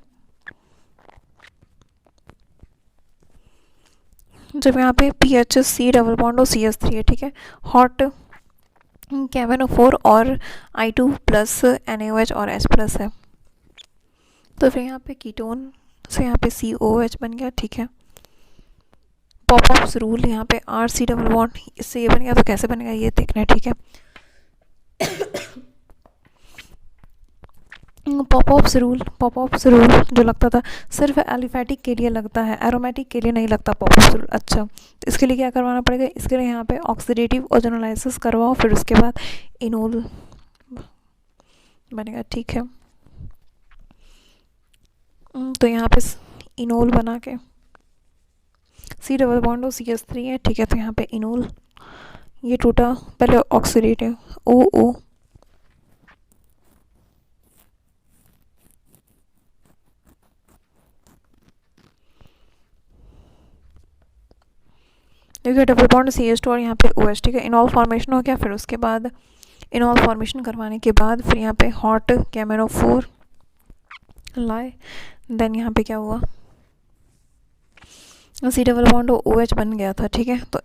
जब यहाँ पे PHC डबल बॉन्ड और CH3 है, ठीक है, हॉट KMnO4 और I2 प्लस NaOH और H प्लस है, तो फिर यहाँ पे कीटोन से यहाँ पे COH बन गया, ठीक है। पॉपअप्स रूल, यहाँ पे RC डबल बॉन्ड इससे ये बन गया, तो कैसे बनेगा ये देखना है, ठीक है। पॉपअप्स रूल जो लगता था सिर्फ एलिफेटिक के लिए लगता है, एरोमेटिक के लिए नहीं लगता पॉपअप्स रूल। अच्छा, तो इसके लिए क्या करवाना पड़ेगा, इसके लिए यहाँ पे ऑक्सीडेटिव ओजोनोलाइसिस करवाओ, फिर उसके बाद इनोल बनेगा, ठीक है। तो यहाँ पे इनोल बना के C डबल बॉन्ड और CH3 है, ठीक है, तो यहाँ पे इनोल ये टूटा, पहले ऑक्सीडेटिव OO, देखिए डबल बॉन्ड CH2 और यहाँ पे OH, ठीक है, इनॉल फॉर्मेशन हो गया। फिर उसके बाद इनॉल फॉर्मेशन करवाने के बाद फिर यहाँ पे हॉट KMnO4 लाए, देन यहाँ पे क्या हुआ, C डबल बॉन्ड OH बन गया था, ठीक है। तो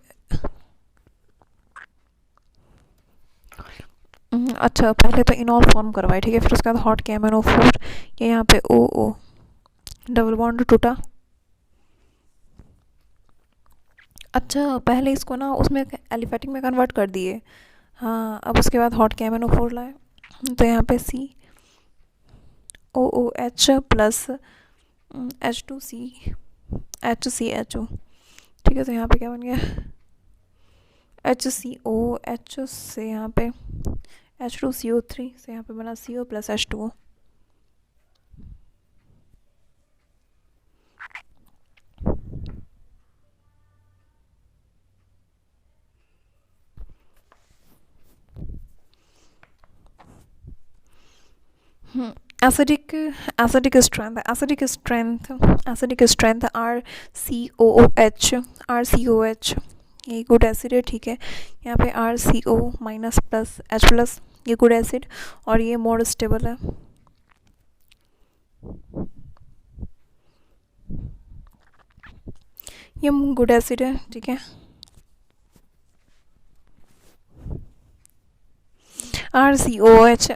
अच्छा, पहले तो इनॉल फॉर्म करवाए, ठीक है, फिर उसके बाद हॉट KMnO4, ये यहाँ पे OO डबल बॉन्ड टूटा। अच्छा, पहले इसको ना उसमें एलिफेटिक में कन्वर्ट कर दिए, हाँ। अब उसके बाद हॉट KMnO4 लाए, तो यहाँ पे COOH प्लस H2CHCHO, ठीक है, तो यहाँ पे क्या बन गया, HCOH से यहाँ पे H2CO3 से यहाँ पे बना CO plus H2O। Acidic strength RCOH, ये गुड एसिड है, ठीक है। यहाँ पे RCO minus plus H plus, ये गुड एसिड और ये मोर स्टेबल है। ये गुड एसिड है, ठीक है। RCOH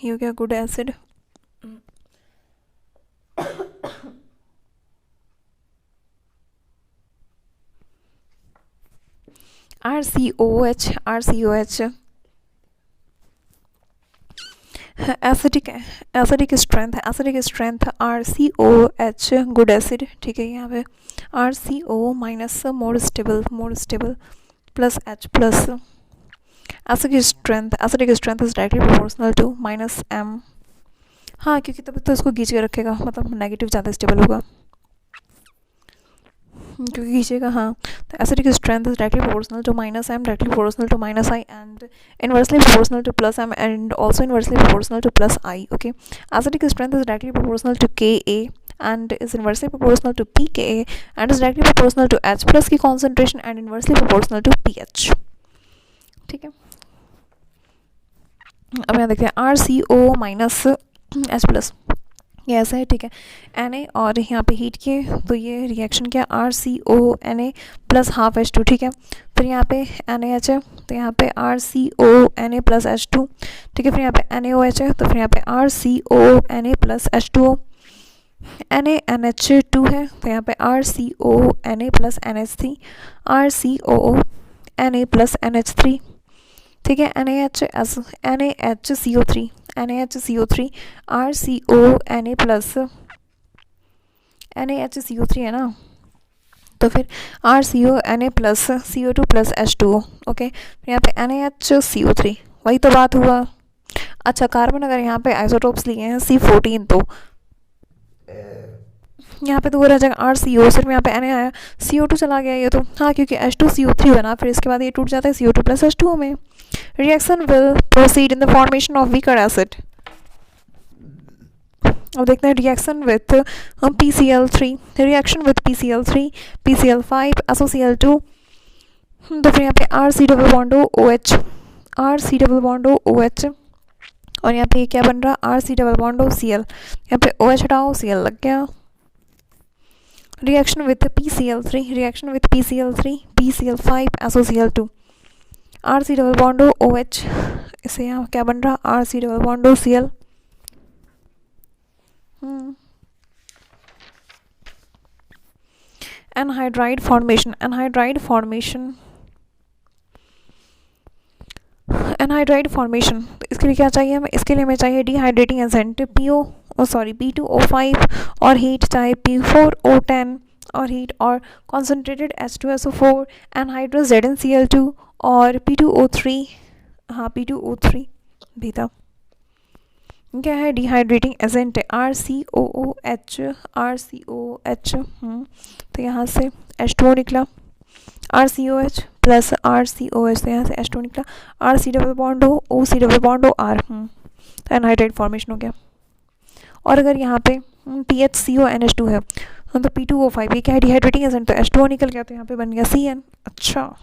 ये क्या good acid, RCOH acidic strength RCOH good acid, ठीक है। यहाँ पे RCO minus more stable plus H plus, acidic strength is directly proportional to minus M हाँ, क्योंकि तब तो इसको खींच के रखेगा, मतलब नेगेटिव ज़्यादा स्टेबल होगा क्योंकि खींचेगा। हाँ, तो acidic strength is directly proportional to minus M, directly proportional to minus I, and inversely proportional to plus M, and also inversely proportional to plus I. Okay, acidic strength is directly proportional to Ka and is inversely proportional to pKa and is directly proportional to H plus की concentration and inversely proportional to pH. ठीक है, अब यहाँ देखते हैं RCO minus H plus, ये ऐसा है. ठीक है, Na और यहाँ पे हीट के, तो ये रिएक्शन क्या, RCO Na plus half H2. ठीक है, फिर यहाँ पे NaH है, तो यहाँ पे RCO Na प्लस H2. ठीक है, फिर यहाँ पे NaOH है, तो फिर यहाँ पे RCO Na plus H2O. NaNH2 है, तो यहाँ पे RCO Na plus NH3, RCOO Na plus NH3. ठीक है, NaHCO3 RCO Na plus NaHCO3 है ना, तो फिर RCO Na plus CO2 plus H2O. Okay, फिर यहाँ पे NaHCO3, वही तो बात हुआ. अच्छा, कार्बन अगर यहाँ पे आइसोटोप्स लिए हैं C14, तो यहाँ पे तो वो रह जाएगा RCO, सिर्फ यहाँ पे Na आया, CO2 चला गया ये तो. हाँ, क्योंकि H2CO3 बना, फिर इसके बाद ये टूट जाता है CO2 प्लस H2O में. Reaction will proceed in the formation of weaker acid. अब देखते हैं reaction with PCl3, reaction with PCl3, PCl5, SOCl2. तो फिर यहाँ पे RC double bond OH, RC double bond OH, और यहाँ पे क्या बन रहा, RC डबल बॉन्ड Cl. यहाँ पे OH हटाओ, Cl लग गया. Reaction with PCl3, reaction with PCl3, PCl5, SOCl2, RC double bond OH, इससे यहाँ क्या बन रहा, RC double bond Cl. Anhydride formation, anhydride formation, anhydride formation. तो इसके लिए क्या चाहिए हमें, इसके लिए हमें चाहिए डिहाइड्रेटिंग एजेंट P2O5 और हीट चाहे P4O10 और हीट, और कॉन्सेंट्रेटेड H2SO4, एनहाइड्रस ZnCl2 और P2O3. हाँ, P2O3 भी था. क्या है, डिहाइड्रेटिंग एजेंट RCOOH, RCOH. तो यहाँ से H2O निकला, RCOH प्लस RCOH, तो यहाँ से H2 निकला, RC double bond OC double bond R. तो एनहाइड्राइड फॉर्मेशन हो गया. और अगर यहाँ पे PHCONH2 है, तो P2O5, ये क्या है, डिहाइड्रेटिंग एजेंट, तो H2O निकल गया, तो यहाँ पे बन गया CN. अच्छा,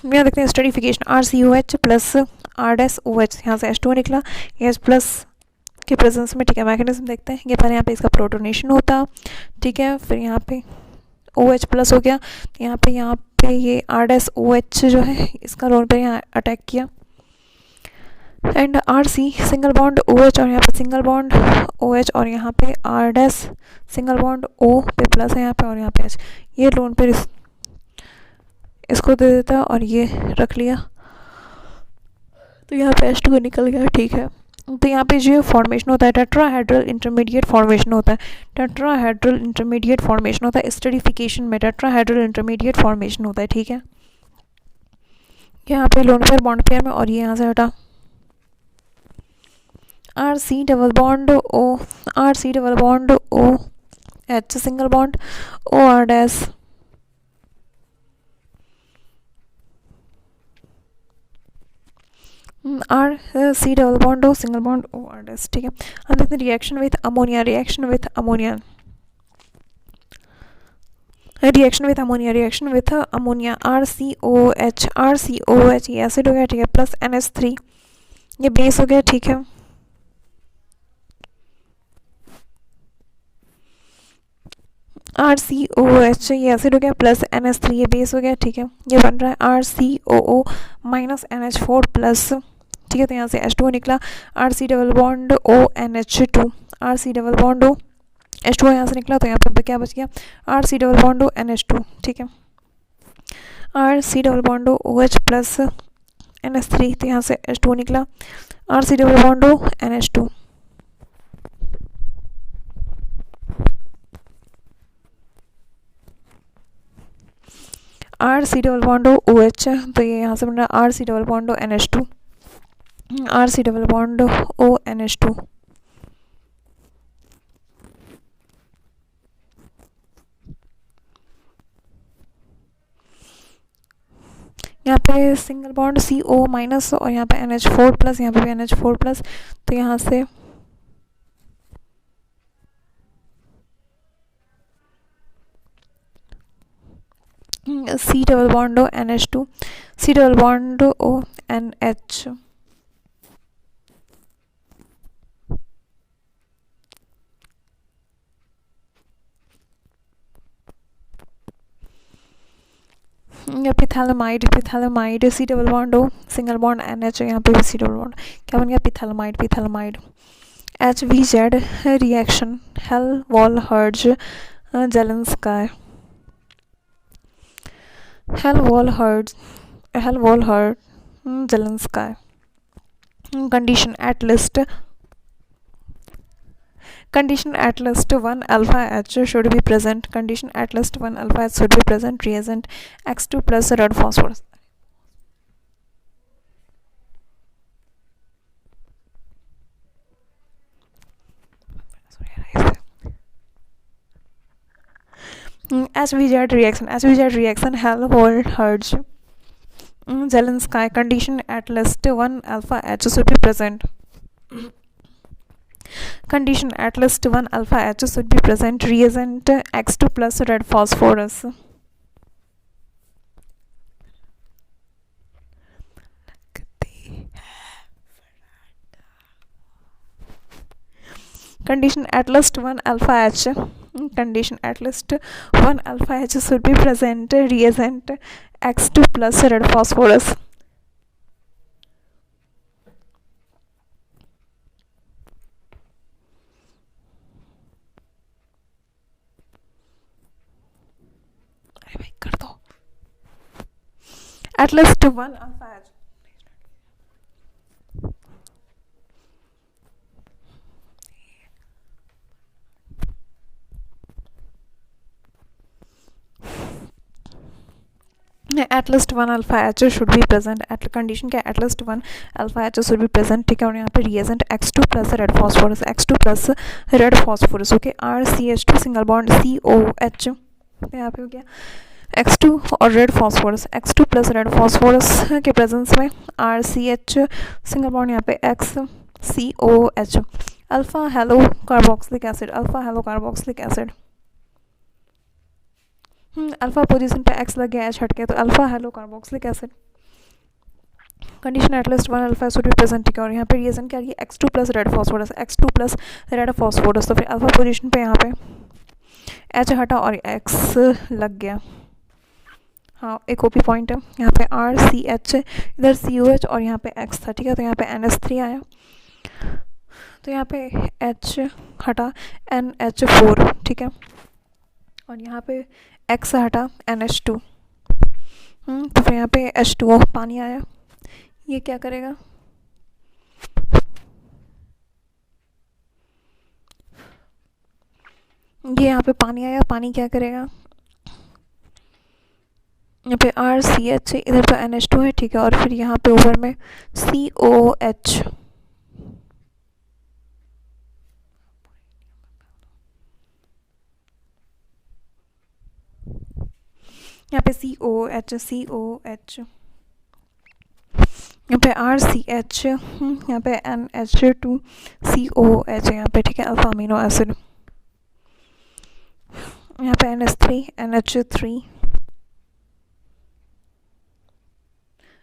यहाँ देखते हैं स्टरीफिकेशन, RCOH प्लस RDSOH, यहाँ से H2O निकला, H प्लस के प्रेजेंस में. ठीक है, मैकेनिज्म देखते हैं. ये पहले यहाँ पे इसका प्रोटोनेशन होता. ठीक है, फिर यहाँ पे OH प्लस हो गया, यहाँ पे ये RDSOH जो है, इसका रोल पे यहाँ अटैक किया, and RC single bond OH, और यहाँ पे सिंगल बॉन्ड OH, और यहाँ पे RDS सिंगल बॉन्ड O पे प्लस है यहाँ पे, और यहाँ पे H, ये लोन पे इसको दे देता, और ये रख लिया, तो यहाँ पे H2 निकल गया. ठीक है, तो यहाँ पे जो फॉर्मेशन होता है टेट्राहेड्रल इंटरमीडिएट फॉर्मेशन होता है, टेट्राहेड्रल इंटरमीडिएट फॉर्मेशन होता है. स्टरीफिकेशन में टेट्राहेड्रल इंटरमीडिएट फॉर्मेशन होता है. ठीक है, यहाँ पे लोन पेयर बॉन्ड पेयर में, और ये यहाँ से हटा, RC double bond O, RC double bond OH single bond OR dash, RC double bond O single bond OR dash. ठीक है, हम देखते हैं reaction with ammonia, reaction with ammonia, reaction with ammonia, reaction with ammonia, RCOH, ये acid हो गया. ठीक है, प्लस NH3, ये बेस हो गया. ठीक है, RCOH, ये एसिड हो गया, प्लस NH3, ये बेस हो गया. ठीक है, ये बन रहा है RCOO माइनस NH4 प्लस. ठीक है, तो यहाँ से H2O निकला, RC double bond ONH2, RC double bond O, H2O यहाँ से निकला, तो यहाँ पे क्या बच गया, RC डबल बॉन्ड NH2. ठीक है, RC double bond OH plus NH3, तो यहाँ से H2O निकला, RC double bond NH2. RC double bond OH, तो ये यहाँ से बन रहा है RC double bond NH2. RC double bond ONH2, यहाँ पे सिंगल बॉन्ड CO माइनस और यहाँ पे NH4 प्लस, यहाँ पे भी NH4 प्लस, तो यहाँ से C double bond NH2, C double bond ONH, पिथैलेमाइड, पिथैलेमाइड C double bond O, single bond NH, यहाँ पे भी C डबल बॉन्ड, क्या बन गया phthalimide, phthalimide. HVZ reaction Hell Volhard Zelinsky, Hell Volhard Zelinsky. Condition at least 1 alpha H should be present. Condition at least 1 alpha H should be present. Reagent X2 plus red phosphorus. SVZ reaction Hell-Wall-Hurge Zelensky. Condition at least 1 alpha H should be present. Condition at least 1 alpha H should be present. Reagent X2 plus red phosphorus. Condition at least 1 alpha H. Condition at least 1 alpha H should be present. Reagent X2 plus red phosphorus. At least 1 alpha H. At least 1 alpha H should be present. At condition के at least 1 alpha H should be present. ठीक है, और यहाँ पे reagent X2 plus red phosphorus, X2 plus red phosphorus. Okay, RCH2 single bond COH, यहाँ पे हो गया X2 और red phosphorus, X2 plus red phosphorus के प्रेजेंस में RCH सिंगल बॉन्ड यहाँ पे XCOH, alpha hello carboxylic acid, alpha hello carboxylic acid. Alpha position पे X लग गया, H हट गया, तो alpha hello carboxylic acid. Condition at least 1 alpha should be present, ठीक है, और यहाँ पे रिएजेंट क्या है X2 plus red phosphorus, X2 plus red phosphorus, तो फिर अल्फा पोजीशन पे यहाँ पे H हटा और X लग गया। हाँ, एक ओपी पॉइंट है यहाँ पे RCH, इधर COH और यहाँ पे X था, ठीक है, तो यहाँ पे NH3 आया, तो यहाँ पे H हटा NH4, ठीक है, और यहाँ पे X हटा NH2, तो फिर यहाँ पे H2O पानी आया, ये क्या करेगा, ये यहाँ पे पानी आया, पानी क्या करेगा, यहाँ पे RCH, इधर तो NH2 है, ठीक है, और फिर यहाँ पे ऊपर में COH, यहाँ पे COH, यहाँ पे RCH, यहाँ पे NH2 COH, यहाँ पे, ठीक है, अल्फा अमीनो एसिड, यहाँ पे NH3 NH3।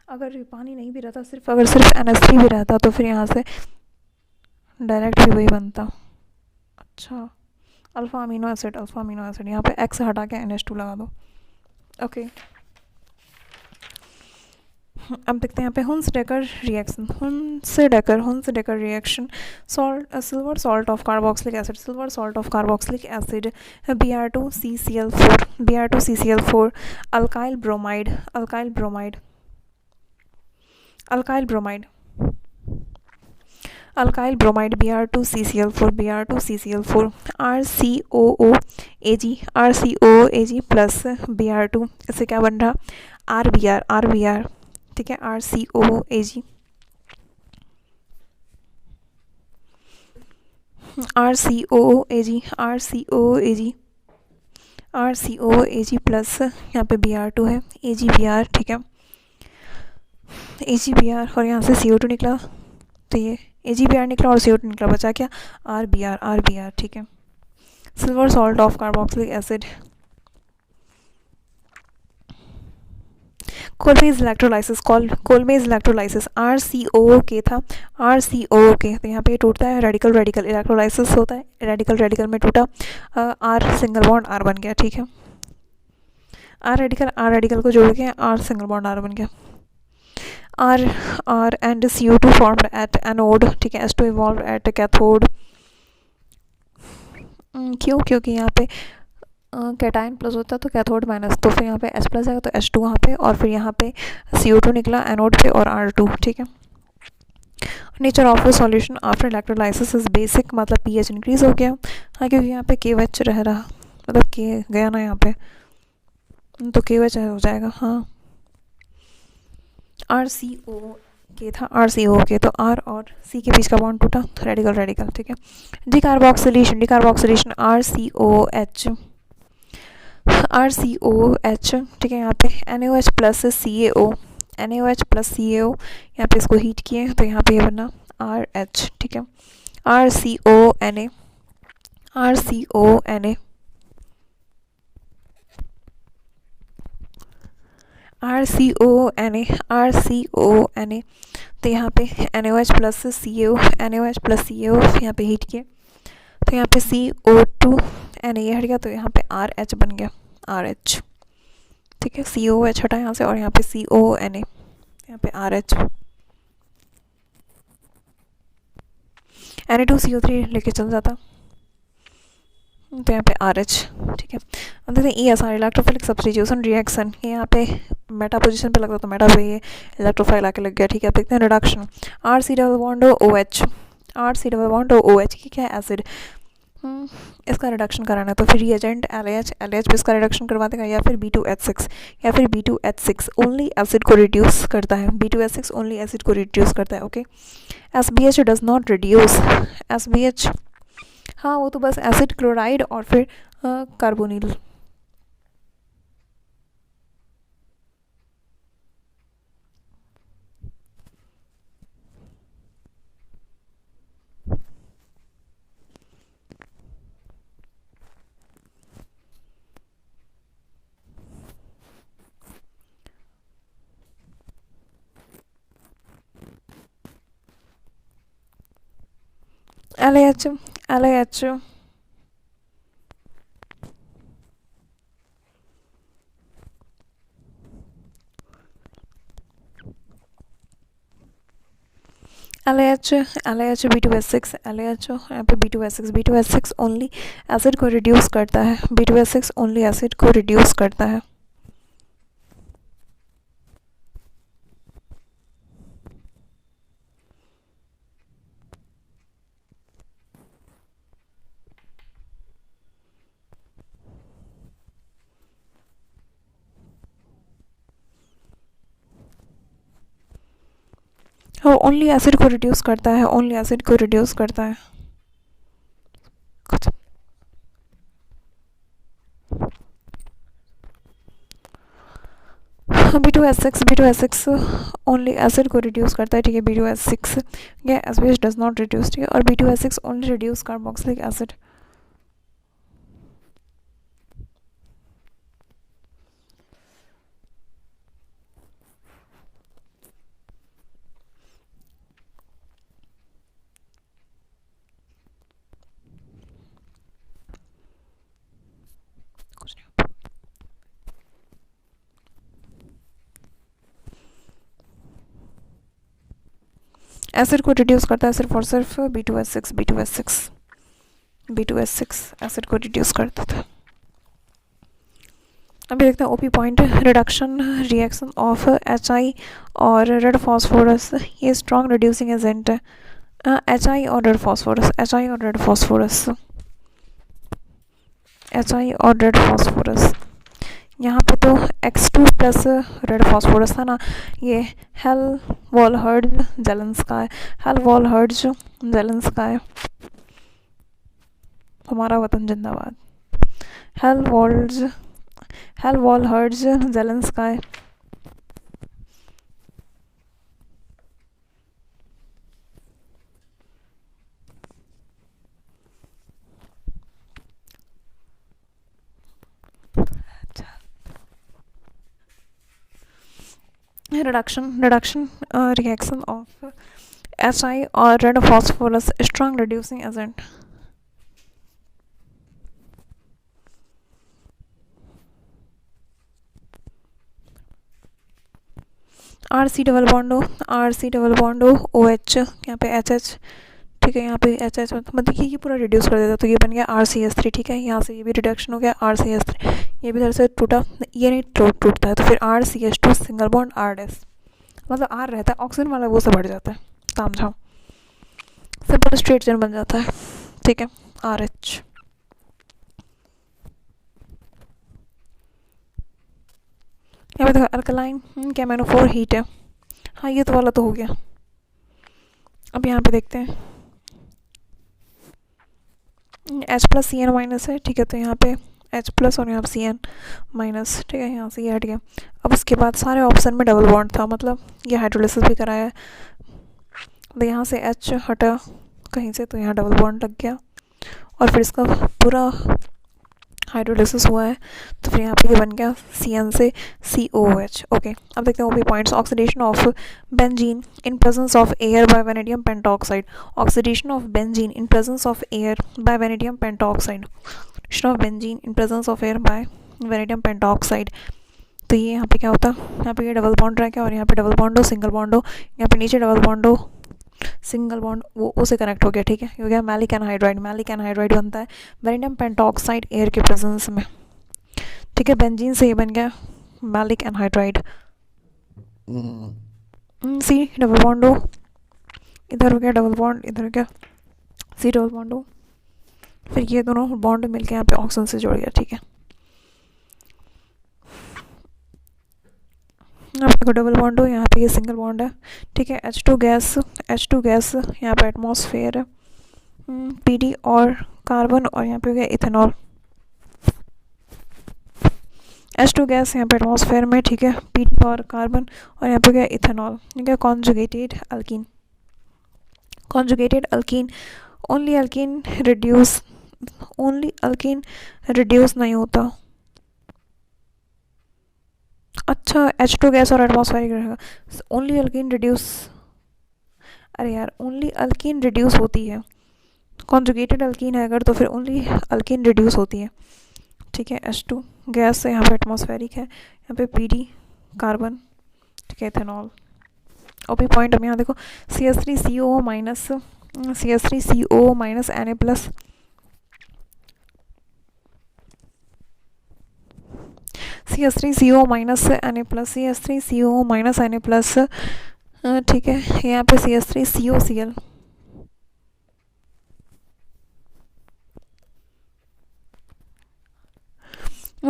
अगर पानी नहीं भी रहता, अगर सिर्फ NH3 भी रहता, तो फिर यहाँ से डायरेक्ट भी वही बनता। अच्छा, अल्फा अमीनो एसिड, यहाँ पे X हटा के NH2 लगा दो। ओके, अब देखते हैं यहाँ पे Hunsdiecker reaction, Hunsdiecker reaction, silver salt of carboxylic acid, Br2CCl4, alkyl bromide, Br2CCl4, RCOOAg plus Br2, इससे क्या बन रहा RBr, ठीक है, RCOAg, RCOAG RCOAG RCOAG plus यहाँ पे Br2 है AgBr, ठीक है AgBr, और यहाँ से CO2 निकला, तो ये AgBr निकला और CO2 निकला, बचा क्या RBr, ठीक है। Silver salt of carboxylic acid, Kolbe's electrolysis, Kolbe's electrolysis RCOOK था, RCOOK, तो यहाँ पे टूटता है, रेडिकल इलेक्ट्रोलाइसिस होता है, रेडिकल में टूटा, R सिंगल बॉन्ड R बन गया, ठीक है। R रेडिकल को जोड़ के R सिंगल बॉन्ड R बन गया। R and CO2 formed at anode, ठीक है। H2 इवॉल्व एट कैथोड, क्यों? क्योंकि यहाँ पे कैटायन प्लस होता है तो कैथोड माइनस, तो फिर यहाँ पे H प्लस आएगा तो H2 वहाँ पे, और फिर यहाँ पे CO2 निकला एनोड पे और R2, ठीक है। Nature of solution after electrolysis is basic, मतलब pH इंक्रीज हो गया, हाँ, क्योंकि यहाँ पे KOH रह रहा, मतलब K गया ना यहाँ पे, तो KOH हो जाएगा, हाँ। RCOK था, RCOK, तो R और C के बीच का बॉन्ड टूटा, तो रेडिकल, ठीक है। डिकार्बोक्सिलेशन RCOH, ठीक है। यहाँ पे NaOH प्लस CaO, यहाँ पे इसको हीट किए तो यहाँ पे ये बना RH, ठीक है। RCONA तो यहाँ पे NaOH प्लस CaO, यहाँ पे हीट किए तो यहाँ पे CO2 Na ये हट गया, तो यहाँ पे RH बन गया, RH, ठीक है। COH हटा यहाँ से और यहाँ पे CONA, यहाँ पे RH, Na2CO3 लेके चल जाता, तो यहाँ पे RH, ठीक है। अब देखते हैं ESR इलेक्ट्रोफिलिक सब्स्टिट्यूशन रिएक्शन, ये यहाँ पे मेटा पोजीशन पे लगता तो मेटा पे ये इलेक्ट्रोफाइल आके लग गया, ठीक है। अब देखते हैं reduction, RC double bond OH की क्या है एसिड, इसका रिडक्शन कराना है, तो फिर रिएजेंट LH भी इसका रिडक्शन करवा देगा, या फिर B2H6 ओनली एसिड को रिड्यूस करता है, B2H6 ओनली एसिड को रिड्यूस करता है, okay. SBH does not reduce, SBH, हाँ, वो तो बस एसिड क्लोराइड और फिर कार्बोनिल, LH B2H6, यहाँ पे B2H6 ओनली एसिड को रिड्यूस करता है, B2H6 ओनली एसिड को रिड्यूस करता है। ओनली एसिड को रिड्यूस करता है, B2H6 ओनली एसिड को रिड्यूस करता है, ठीक है। B2H6 ये SBH डज नॉट रिड्यूस, ठीक है, और B2H6 only reduce carboxylic acid, acid को रिड्यूस करता है सिर्फ और सिर्फ B2H6 एसिड को रिड्यूस करता था। अभी देखते हैं OP point, reduction reaction of HI और रेड फॉस्फोरस, ये स्ट्रॉन्ग रिड्यूसिंग एजेंट है, HI और रेड फॉस्फोरस, यहाँ पे तो X2 प्लस रेड फॉस्फोरस था ना, ये हेल वॉलहर्ड जेलेंस्का है, हमारा वतन जिंदाबाद। Hell Volhard, Hell Volhard Zelinsky. Reduction reaction of HI or red phosphorus strong reducing agent. RC double bond O, RC double bond O OH, यहाँ पे HH, ठीक है, यहाँ पे HH मतलब ये पूरा रिड्यूस कर देता, तो ये बन गया RCS3, ठीक है, यहाँ से ये भी रिडक्शन हो गया RCS3, ये भी इधर से टूटा, ये नहीं टूटता है, तो फिर RCH2 single bond R dash, मतलब R रहता है, ऑक्सीजन वाला वो से बढ़ जाता है, ताम झाम, सिंपल स्ट्रेट चेन बन जाता है, ठीक है, RH। यहाँ पे देखो अल्कलाइन कैमेनोफोर हीट है, हाँ ये तो वाला तो हो गया। अब यहाँ पे देखते हैं H plus C N minus है, ठीक है, तो यहाँ पे H प्लस और यहाँ पे सी एन माइनस, ठीक है, यहाँ से ये हट गया। अब उसके बाद सारे ऑप्शन में डबल बॉन्ड था, मतलब ये हाइड्रोलिसिस भी कराया है, तो यहाँ से H हटा कहीं से, तो यहाँ डबल बॉन्ड लग गया, और फिर इसका पूरा हाइड्रोलिसिस हुआ है, तो फिर यहाँ पे ये बन गया CN से COOH। ओके, अब देखते हैं वो भी points. Oxidation of benzene in presence of air by vanadium pentoxide, oxidation of benzene in presence of air by vanadium pentoxide, oxidation of benzene in presence of air by vanadium pentoxide. तो ये यहाँ पे क्या होता है, यहाँ पे ये डबल बॉन्ड रह गया, और यहाँ पे डबल बॉन्ड हो, सिंगल बॉन्ड हो, यहाँ पे नीचे डबल बॉन्ड हो, सिंगल बॉन्ड वो उसे कनेक्ट हो गया, ठीक है, हो गया मैलिक एनहाइड्राइड। मैलिक एनहाइड्राइड बनता है वेनेडियम पेंटॉक्साइड एयर के प्रेजेंस में, ठीक है, बेंजीन से ये बन गया maleic anhydride. C double bond हो, इधर हो गया डबल बॉन्ड, इधर हो गया सी डबल बॉन्ड हो, फिर ये दोनों बॉन्ड मिलके यहाँ पे ऑक्सीजन से जुड़ गया, ठीक है। यहाँ पे देखो डबल बॉन्ड हो, यहाँ पे ये सिंगल बॉन्ड है, ठीक है, H2 गैस यहाँ पे एटमॉस्फेयर है, PD और कार्बन, और यहाँ पे हो गया इथेनॉल। H2 गैस यहाँ पे एटमॉस्फेयर में, ठीक है, PD और कार्बन, और यहाँ पे हो गया इथेनॉल, ठीक है। Conjugated alkyne, conjugated alkyne only alkyne reduce नहीं होता। अच्छा, H2 गैस और एटमॉस्फेरिक रहेगा, ओनली अल्कीन रिड्यूस, अरे यार ओनली अल्कीन रिड्यूस होती है, कॉन्जुगेटेड अल्कीन है अगर तो फिर ओनली अल्कीन रिड्यूस होती है, ठीक है। H2 गैस है, यहाँ पे एटमॉस्फेरिक है, यहाँ पे PD कार्बन, ठीक है, इथेनॉल। और भी पॉइंट हम यहाँ देखो CH3CO minus Na plus, CH3CO minus Na plus, CH3CO minus Na plus, ठीक है, यहाँ पे CH3COCl,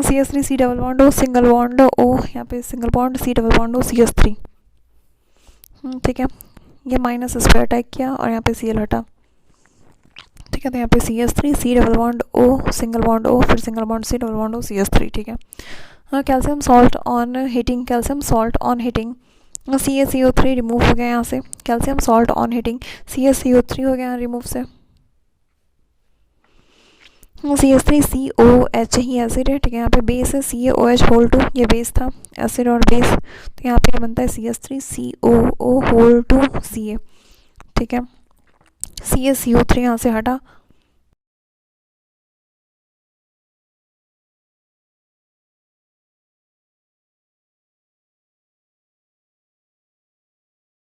CH3 C double bond O, single bond O, यहाँ पे single bond C double bond O CH3, ठीक है, ये माइनस इस पर अटैक किया और यहाँ पे Cl हटा, ठीक है, तो यहाँ पे CH3 C double bond O, single bond O, फिर single bond C double bond O CH3, ठीक है। हाँ, calcium salt on heating, calcium salt on heating, CaCO3 remove हो गया यहाँ से, calcium salt on heating CaCO3 हो गया रिमूव से, CH3COH ही एसिड है, ठीक है, यहाँ पे बेस है CaOH होल 2, ये बेस था, एसिड और बेस, तो यहाँ पे बनता है CH3COO होल 2 Ca, ठीक है, CaCO3 यहाँ से हटा